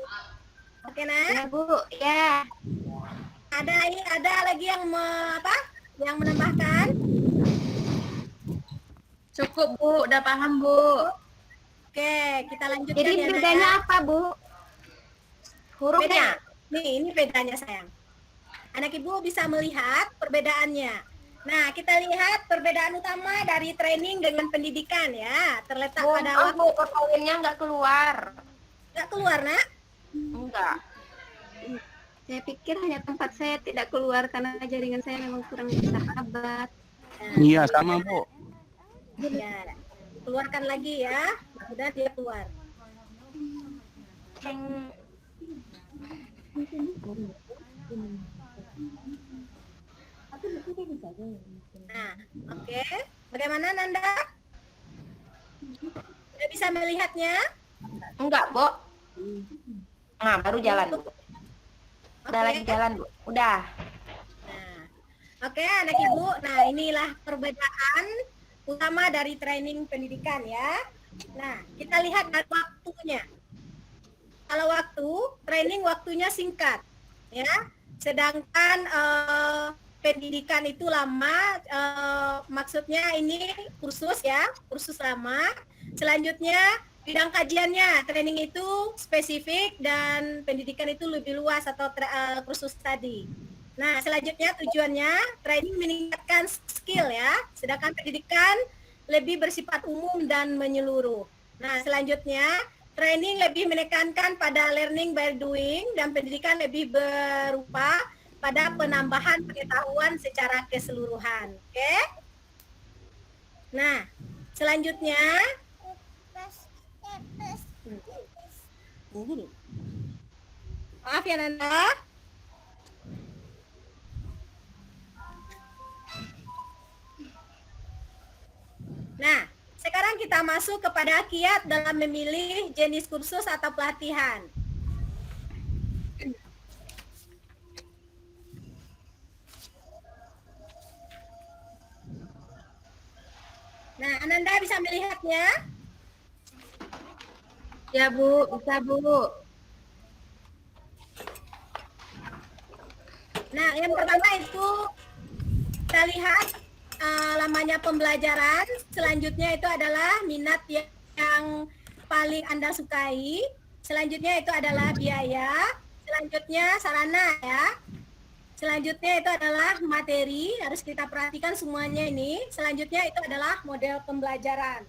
Speaker 5: Oke, nah.
Speaker 6: Ya, Bu. Ya.
Speaker 5: Ada lagi yang yang menambahkan?
Speaker 7: Cukup, Bu. Udah paham, Bu.
Speaker 5: Oke, kita lanjutkan.
Speaker 6: Jadi
Speaker 5: ya,
Speaker 6: bedanya
Speaker 5: Naya.
Speaker 6: apa, Bu? Hurufnya?
Speaker 5: Nih, ini bedanya sayang. Anak Ibu bisa melihat perbedaannya. Nah, kita lihat perbedaan utama dari training dengan pendidikan ya. Terletak pada waktu.
Speaker 6: Poinnya nggak keluar.
Speaker 5: Nggak keluar, Nak?
Speaker 6: Enggak. Saya pikir hanya tempat saya tidak keluar karena jaringan saya memang kurang bersahabat.
Speaker 13: Iya, sama, Bu.
Speaker 5: Ya, keluarkan lagi ya. Sudah dia keluar. Nah, oke. Bagaimana Nanda? Sudah bisa melihatnya?
Speaker 6: Enggak, Bu. Nah, baru jalan, Bu. Udah lagi jalan, Bu. Udah.
Speaker 5: Oke, anak Ibu. Nah, inilah perbedaan utama dari training pendidikan ya. Nah, kita lihat dari waktunya. Kalau waktu, training waktunya singkat ya. Sedangkan pendidikan itu lama, maksudnya ini kursus ya, kursus lama. Selanjutnya bidang kajiannya, training itu spesifik dan pendidikan itu lebih luas atau kursus tadi. Nah, selanjutnya tujuannya training meningkatkan skill ya, sedangkan pendidikan lebih bersifat umum dan menyeluruh. Nah, selanjutnya training lebih menekankan pada learning by doing dan pendidikan lebih berupa pada penambahan pengetahuan secara keseluruhan. Oke? Nah, selanjutnya maaf ya Nanda. Nah, sekarang kita masuk kepada kiat dalam memilih jenis kursus atau pelatihan. Nah, Ananda bisa melihatnya?
Speaker 7: Ya, Bu. Bisa, Bu.
Speaker 5: Nah, yang pertama itu kita lihat lamanya pembelajaran. Selanjutnya itu adalah minat yang paling Anda sukai. Selanjutnya itu adalah biaya. Selanjutnya sarana ya. Selanjutnya itu adalah materi, harus kita perhatikan semuanya ini. Selanjutnya itu adalah model pembelajaran.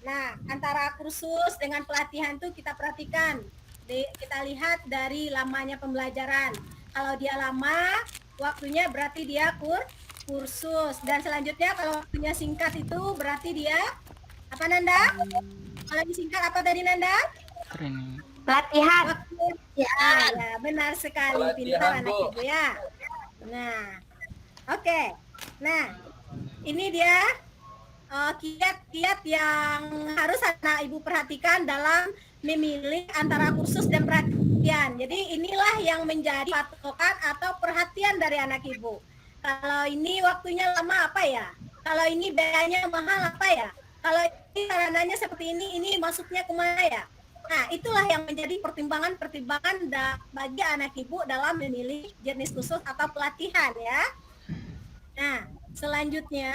Speaker 5: Nah, antara kursus dengan pelatihan itu kita perhatikan. Kita lihat dari lamanya pembelajaran. Kalau dia lama, waktunya berarti dia kursus. Dan selanjutnya kalau waktunya singkat itu berarti dia apa Nanda? Kalau disingkat apa tadi Nanda?
Speaker 2: Training.
Speaker 6: Pelatihan.
Speaker 5: Ya, benar sekali. Pintar anak Ibu ya. Nah, oke. Nah, ini dia kiat-kiat yang harus anak Ibu perhatikan dalam memilih antara kursus dan pelatihan. Jadi inilah yang menjadi patokan atau perhatian dari anak Ibu. Kalau ini waktunya lama apa ya? Kalau ini biayanya mahal apa ya? Kalau ini sarananya seperti ini masuknya kemana ya? Nah, itulah yang menjadi pertimbangan-pertimbangan bagi anak ibu dalam memilih jenis khusus atau pelatihan ya. Nah, selanjutnya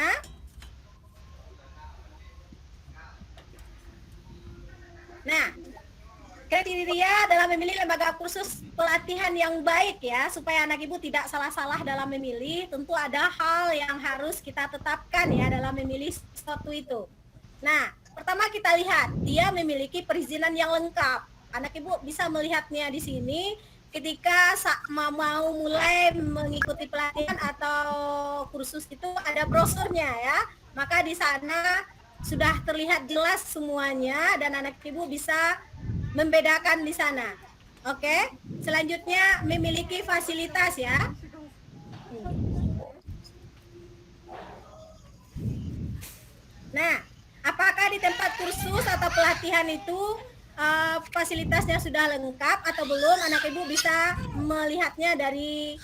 Speaker 5: kriteria dalam memilih lembaga kursus pelatihan yang baik ya, supaya anak ibu tidak salah-salah dalam memilih, tentu ada hal yang harus kita tetapkan ya dalam memilih sesuatu itu. Nah, pertama kita lihat, dia memiliki perizinan yang lengkap. Anak ibu bisa melihatnya di sini ketika mau mulai mengikuti pelatihan atau kursus itu ada brosurnya ya. Maka di sana sudah terlihat jelas semuanya dan anak ibu bisa membedakan di sana. Oke, selanjutnya memiliki fasilitas ya. Nah, apakah di tempat kursus atau pelatihan itu fasilitasnya sudah lengkap atau belum? Anak ibu bisa melihatnya dari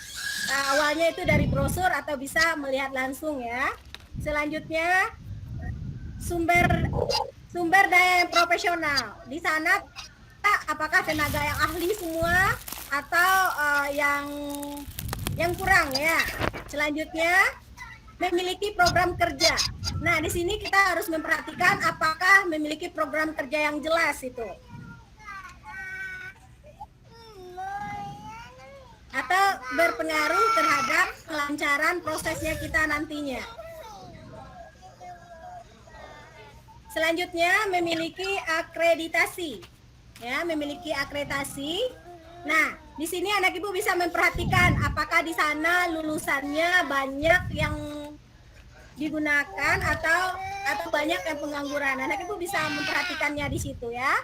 Speaker 5: awalnya itu dari brosur atau bisa melihat langsung ya. Selanjutnya sumber daya yang profesional. Di sana apakah tenaga yang ahli semua atau yang kurang ya. Selanjutnya memiliki program kerja. Nah, di sini kita harus memperhatikan apakah memiliki program kerja yang jelas itu. Atau berpengaruh terhadap kelancaran prosesnya kita nantinya. Selanjutnya memiliki akreditasi. Ya, memiliki akreditasi. Nah, di sini anak ibu bisa memperhatikan apakah di sana lulusannya banyak yang digunakan atau banyak yang pengangguran. Anak ibu bisa memperhatikannya di situ ya.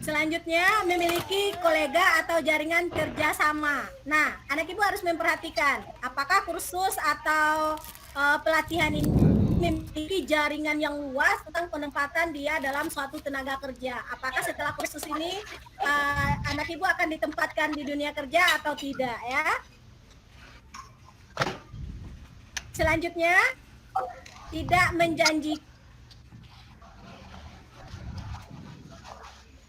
Speaker 5: Selanjutnya memiliki kolega atau jaringan kerjasama. Nah, anak ibu harus memperhatikan apakah kursus atau pelatihan ini memiliki jaringan yang luas tentang penempatan dia dalam suatu tenaga kerja. Apakah setelah kursus ini anak ibu akan ditempatkan di dunia kerja atau tidak ya? Selanjutnya tidak menjanjikan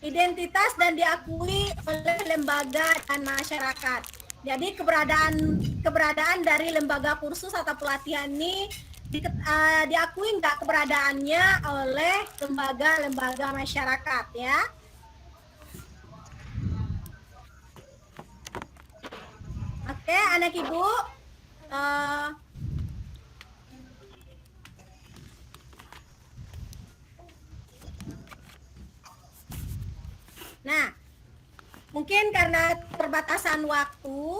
Speaker 5: identitas dan diakui oleh lembaga dan masyarakat. Jadi keberadaan dari lembaga kursus atau pelatihan ini diakui nggak keberadaannya oleh lembaga-lembaga masyarakat ya. Oke, anak ibu. Nah, mungkin karena perbatasan waktu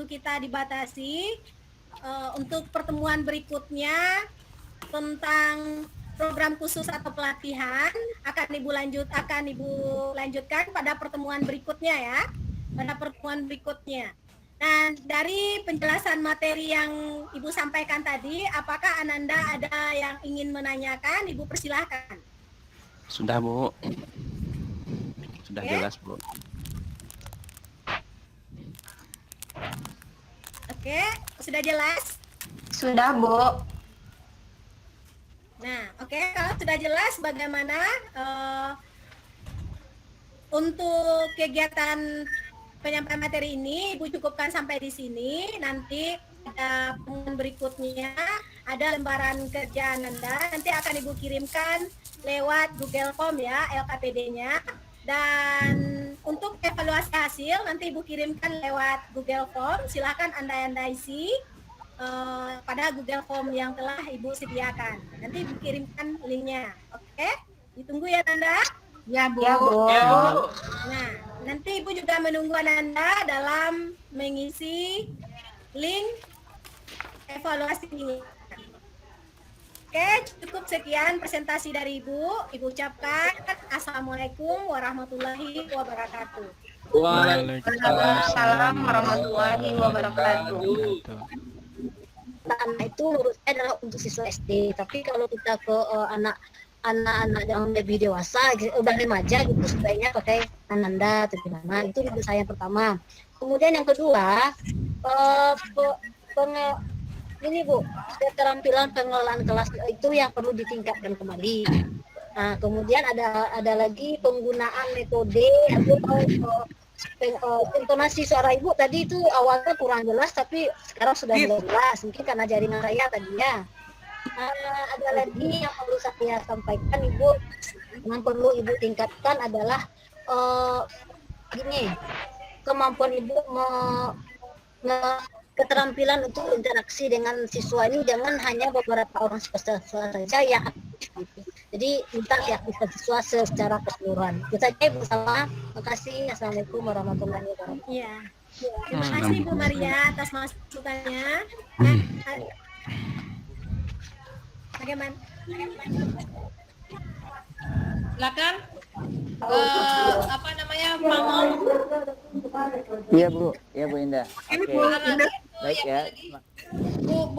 Speaker 5: kita dibatasi, untuk pertemuan berikutnya tentang program khusus atau pelatihan akan ibu lanjutkan pada pertemuan berikutnya ya, pada pertemuan berikutnya. Nah, dari penjelasan materi yang ibu sampaikan tadi, apakah Ananda ada yang ingin menanyakan? Ibu persilahkan.
Speaker 13: Sudah, Bu. Sudah jelas, Bu.
Speaker 5: Oke, sudah jelas?
Speaker 6: Sudah, Bu.
Speaker 5: Nah, oke, kalau sudah jelas bagaimana untuk kegiatan penyampaian materi ini, Ibu cukupkan sampai di sini. Nanti pada pertemuan berikutnya ada lembaran kerja Ananda, nanti akan Ibu kirimkan lewat Google Form ya, LKPD-nya. Dan untuk evaluasi hasil nanti Ibu kirimkan lewat Google Form. Silakan Anda isi pada Google Form yang telah Ibu sediakan. Nanti Ibu kirimkan linknya. Oke? Ditunggu ya Nanda?
Speaker 6: Ya, Bu. Ya, Bu.
Speaker 5: Nah, nanti Ibu juga menunggu Nanda dalam mengisi link evaluasi ini. Oke, cukup sekian presentasi dari Ibu. Ibu ucapkan Assalamualaikum warahmatullahi wabarakatuh.
Speaker 6: Waalaikumsalam warahmatullahi wabarakatuh.
Speaker 1: Anak itu menurut saya adalah untuk siswa SD. Tapi kalau kita ke anak-anak yang lebih dewasa, udah remaja gitu, sebaiknya pakai Ananda atau gimana. Itu saya yang pertama. Kemudian yang kedua, ini Bu, keterampilan pengelolaan kelas itu yang perlu ditingkatkan kembali. Nah, kemudian ada lagi penggunaan metode atau intonasi suara Ibu tadi itu awalnya kurang jelas, tapi sekarang sudah mulai jelas, mungkin karena jaringan saya tadinya. Ada lagi yang perlu saya sampaikan Ibu, yang perlu Ibu tingkatkan adalah gini, kemampuan Ibu keterampilan untuk interaksi dengan siswa ini jangan hanya beberapa orang siswa saja yang aktif gitu. Jadi minta diaktifkan siswa secara keseluruhan. Itu saja Ibu sama. Terima kasih. Assalamualaikum warahmatullahi wabarakatuh.
Speaker 5: Iya. Terima kasih Bu Maria atas masukannya. Bagaimana?
Speaker 10: Silakan. Apa namanya, Pak Mom?
Speaker 8: Iya Bu Indah. Oke. Baik ya.
Speaker 10: Bu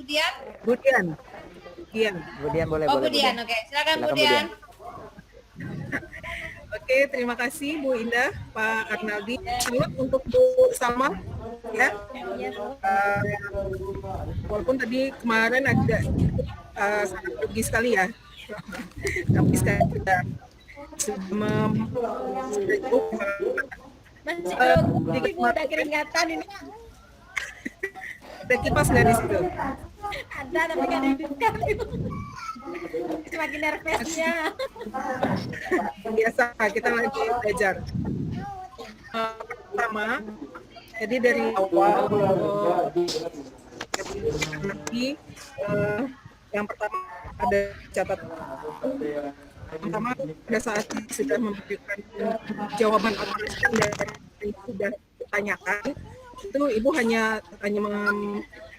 Speaker 10: Dian?
Speaker 11: Bu
Speaker 8: Dian boleh.
Speaker 10: Bu Dian, oke. Silakan Bu Dian.
Speaker 11: Oke, terima kasih Bu Indah, Pak Arnaldi. Salut untuk Bu Salma, ya. Walaupun tadi kemarin ada sangat rugi sekali ya, tapi sekarang sudah
Speaker 5: masih Ibu udah keringatan ini.
Speaker 11: Ada kipas nggak di situ?
Speaker 5: Ada, tapi nggak dibuka. Semakin nervousnya.
Speaker 11: Biasa, kita lagi belajar. Pertama, jadi dari awal nanti yang pertama ada catatan. Pertama, pada saat sudah memberikan jawaban atau respon dari sudah ditanyakan, itu Ibu hanya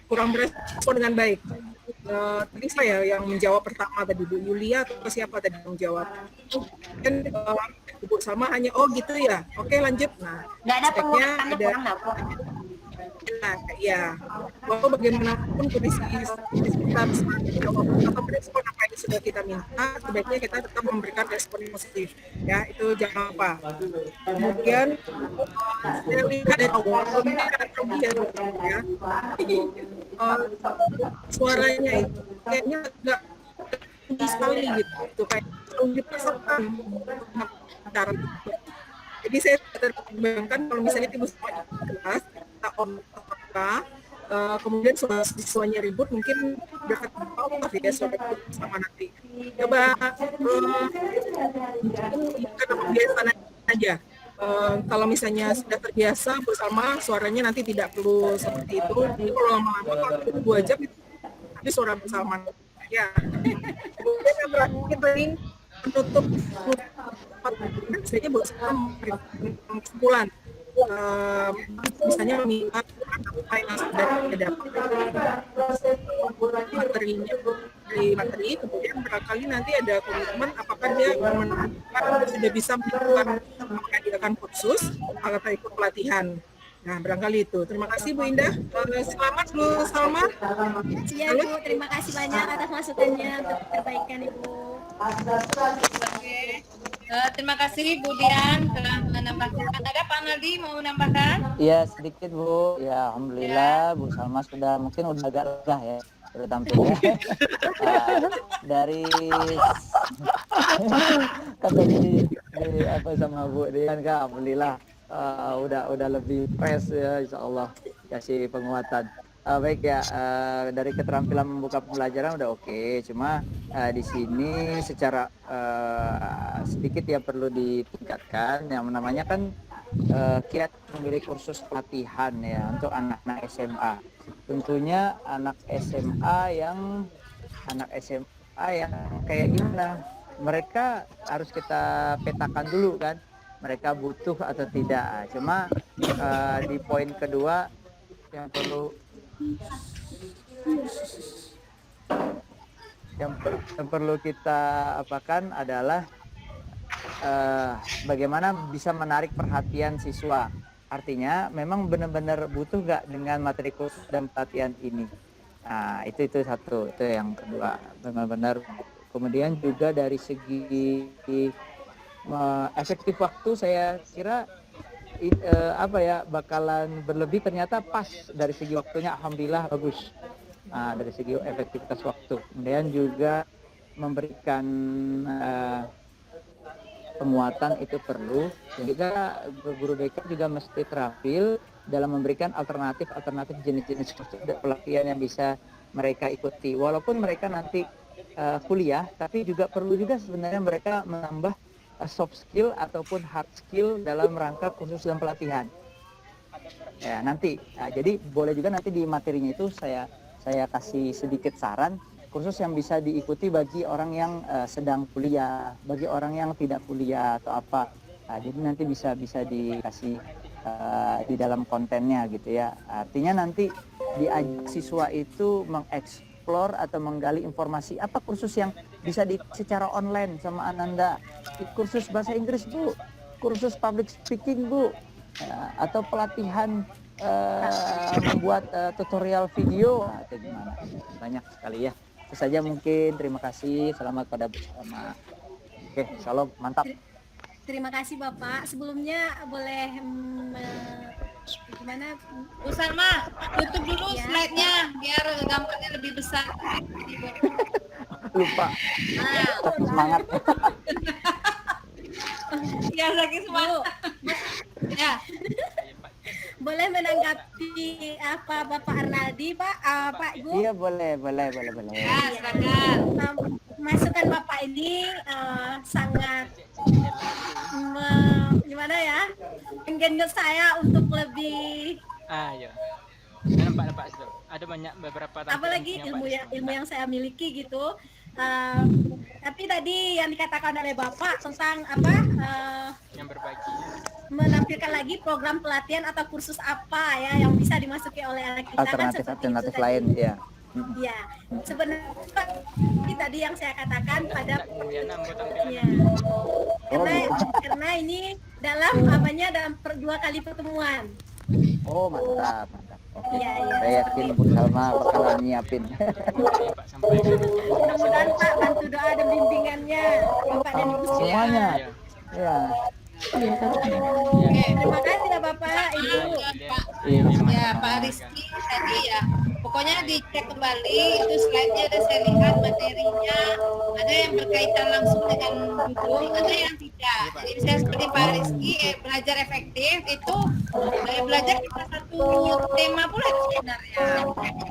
Speaker 11: kurang berespon dengan baik. Tadi saya yang menjawab pertama tadi, Bu Yulia atau siapa tadi yang menjawab. Kan Ibu Salma hanya, oh gitu ya, oke lanjut. Nah,
Speaker 6: nggak ada penguatannya kurang nggak Bu?
Speaker 11: Ya, walau bagaimanapun kondisi kita menjawab atau merespon apa yang sudah kita minta, sebaiknya kita tetap memberikan respon yang positif. Ya, itu jangan lupa. Kemudian saya lihat dari awal ya, suaranya itu kayaknya agak tinggi sekali gitu, kayak dipaksakan cara. Jadi saya terbayangkan kalau misalnya Ibu semua kelas, kita on kemudian siswanya ribut, mungkin dekat bawah ya suara sama nanti. Coba karena kebiasaan aja. Kalau misalnya sudah terbiasa bersama, suaranya nanti tidak perlu seperti itu. Jadi kalau lama-lama kalau 2 jam itu tapi suara bersama ya. Kemudian yang terakhir tadi menutup biasanya bersama kesimpulan. Misalnya meminta apa yang sudah didapat materinya dari materi, kemudian barangkali nanti ada komitmen apakah dia sudah bisa mengadakan kursus atau ikut pelatihan. Nah, barangkali itu. Terima kasih Bu Indah. Selamat Bu Salma.
Speaker 5: Iya Bu, terima kasih banyak atas masukannya untuk perbaikan Ibu.
Speaker 10: Oke. Terima kasih Bu Dian telah menambahkan. Ada Pak Naldi mau menambahkan?
Speaker 8: Iya sedikit Bu. Ya Alhamdulillah Bu Salma sudah mungkin udah agak lega ya sudah tampilnya. Dari kata di apa sama Bu Dian kan Alhamdulillah udah lebih fresh ya Insya Allah kasih penguatan. Baik ya, dari keterampilan membuka pembelajaran udah oke. Cuma di sini secara sedikit yang perlu ditingkatkan, yang namanya kan kiat memiliki kursus pelatihan ya untuk anak-anak SMA. Tentunya anak SMA yang kayak gimana? Mereka harus kita petakan dulu kan, mereka butuh atau tidak. Cuma di poin kedua yang perlu kita apakan adalah bagaimana bisa menarik perhatian siswa. Artinya memang benar-benar butuh nggak dengan materi kursus dan pelatihan ini. Nah itu satu, itu yang kedua benar-benar. Kemudian juga dari segi efektif waktu saya kira bakalan berlebih, ternyata pas dari segi waktunya alhamdulillah bagus. dari segi efektivitas waktu. Kemudian juga memberikan penguatan itu perlu. Juga guru BK juga mesti terampil dalam memberikan alternatif jenis-jenis pelatihan yang bisa mereka ikuti. Walaupun mereka nanti kuliah, tapi juga perlu juga sebenarnya mereka menambah soft skill ataupun hard skill dalam rangka kursus dan pelatihan. Ya, nanti. Jadi boleh juga nanti di materinya itu saya kasih sedikit saran kursus yang bisa diikuti bagi orang yang sedang kuliah, bagi orang yang tidak kuliah atau apa. Jadi nanti bisa dikasih di dalam kontennya gitu ya. Artinya nanti diajak siswa itu mengeksplor atau menggali informasi apa kursus yang bisa secara online sama Ananda. Kursus bahasa Inggris Bu, kursus public speaking Bu, atau pelatihan membuat tutorial video atau gimana. Banyak sekali ya. Itu saja mungkin. Terima kasih. Selamat pada bersama. Oke, shalom, mantap.
Speaker 5: Terima kasih Bapak. Sebelumnya boleh gimana?
Speaker 10: Bu Salma, tutup dulu slide-nya biar gambarnya lebih besar.
Speaker 8: Lupa. Tapi semangat.
Speaker 10: Ya lagi semangat. Ya.
Speaker 5: Boleh menanggapi apa Bapak Arnaldi, Pak? Pak Ibu?
Speaker 8: Iya, boleh.
Speaker 5: Ya, silakan. Masukan Bapak ini sangat gimana ya? Menggenjot saya untuk lebih
Speaker 2: Ya. Nampak sudah. Ada banyak beberapa
Speaker 5: apalagi ilmu yang saya miliki gitu. Tapi tadi yang dikatakan oleh Bapak tentang apa?
Speaker 2: Yang berbagi.
Speaker 5: Menampilkan lagi program pelatihan atau kursus apa ya yang bisa dimasuki oleh anak kita
Speaker 8: alternatif lain ya.
Speaker 5: Iya, sebenarnya tadi yang saya katakan pada ya. Karena ini dalam dua kali pertemuan.
Speaker 8: Oh, mantap. Oke.
Speaker 5: Iya.
Speaker 8: Saya yakin Bu Salma bakalan nyiapin.
Speaker 5: Mudah-mudahan Pak bantu doa dan bimbingannya Bapak dan Ibu
Speaker 8: semuanya. Ya.
Speaker 5: Oke, terima kasih ya Bapak, Ibu.
Speaker 10: Ya Pak Rizky tadi ya. Pokoknya dicek kembali itu slide-nya ada saya lihat materinya ada yang berkaitan langsung dengan guru, ada yang tidak. Jadi misalnya seperti Pak Rizky belajar efektif itu belajar cuma satu tema pula sebenarnya.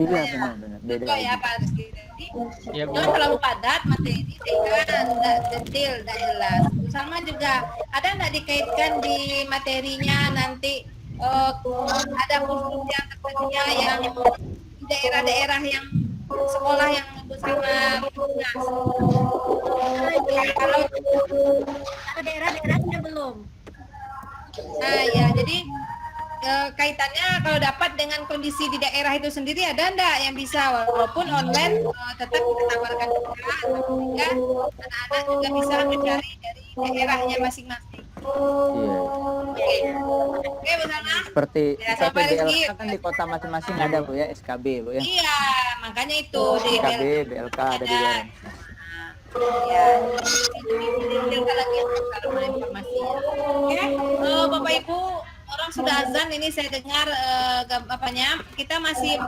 Speaker 8: Iya benar.
Speaker 10: Betul ya Pak Rizky. Jadi jangan terlalu padat materi sehingga tidak detail, tidak jelas. Sama juga ada nggak dikaitkan di materinya nanti ada kursus yang tersedia yang daerah-daerah yang sekolah yang sama tugas. Kalau
Speaker 5: daerah-daerahnya belum.
Speaker 10: Nah ya, jadi kaitannya kalau dapat dengan kondisi di daerah itu sendiri ada enggak yang bisa walaupun online tetap kita tawarkan juga sehingga anak-anak juga bisa mencari dari daerahnya masing-masing. Oke, Bu Salma.
Speaker 8: Seperti
Speaker 10: Ya,
Speaker 8: DLK kan di kota masing-masing ada Bu ya, SKB Bu ya.
Speaker 10: Iya, makanya itu di
Speaker 8: SKB, DLK ada di daerah.
Speaker 10: Ya, tinggal lagi kalau informasinya. Oke, Bapak Ibu, orang sudah azan ini saya dengar apanya. Kita masih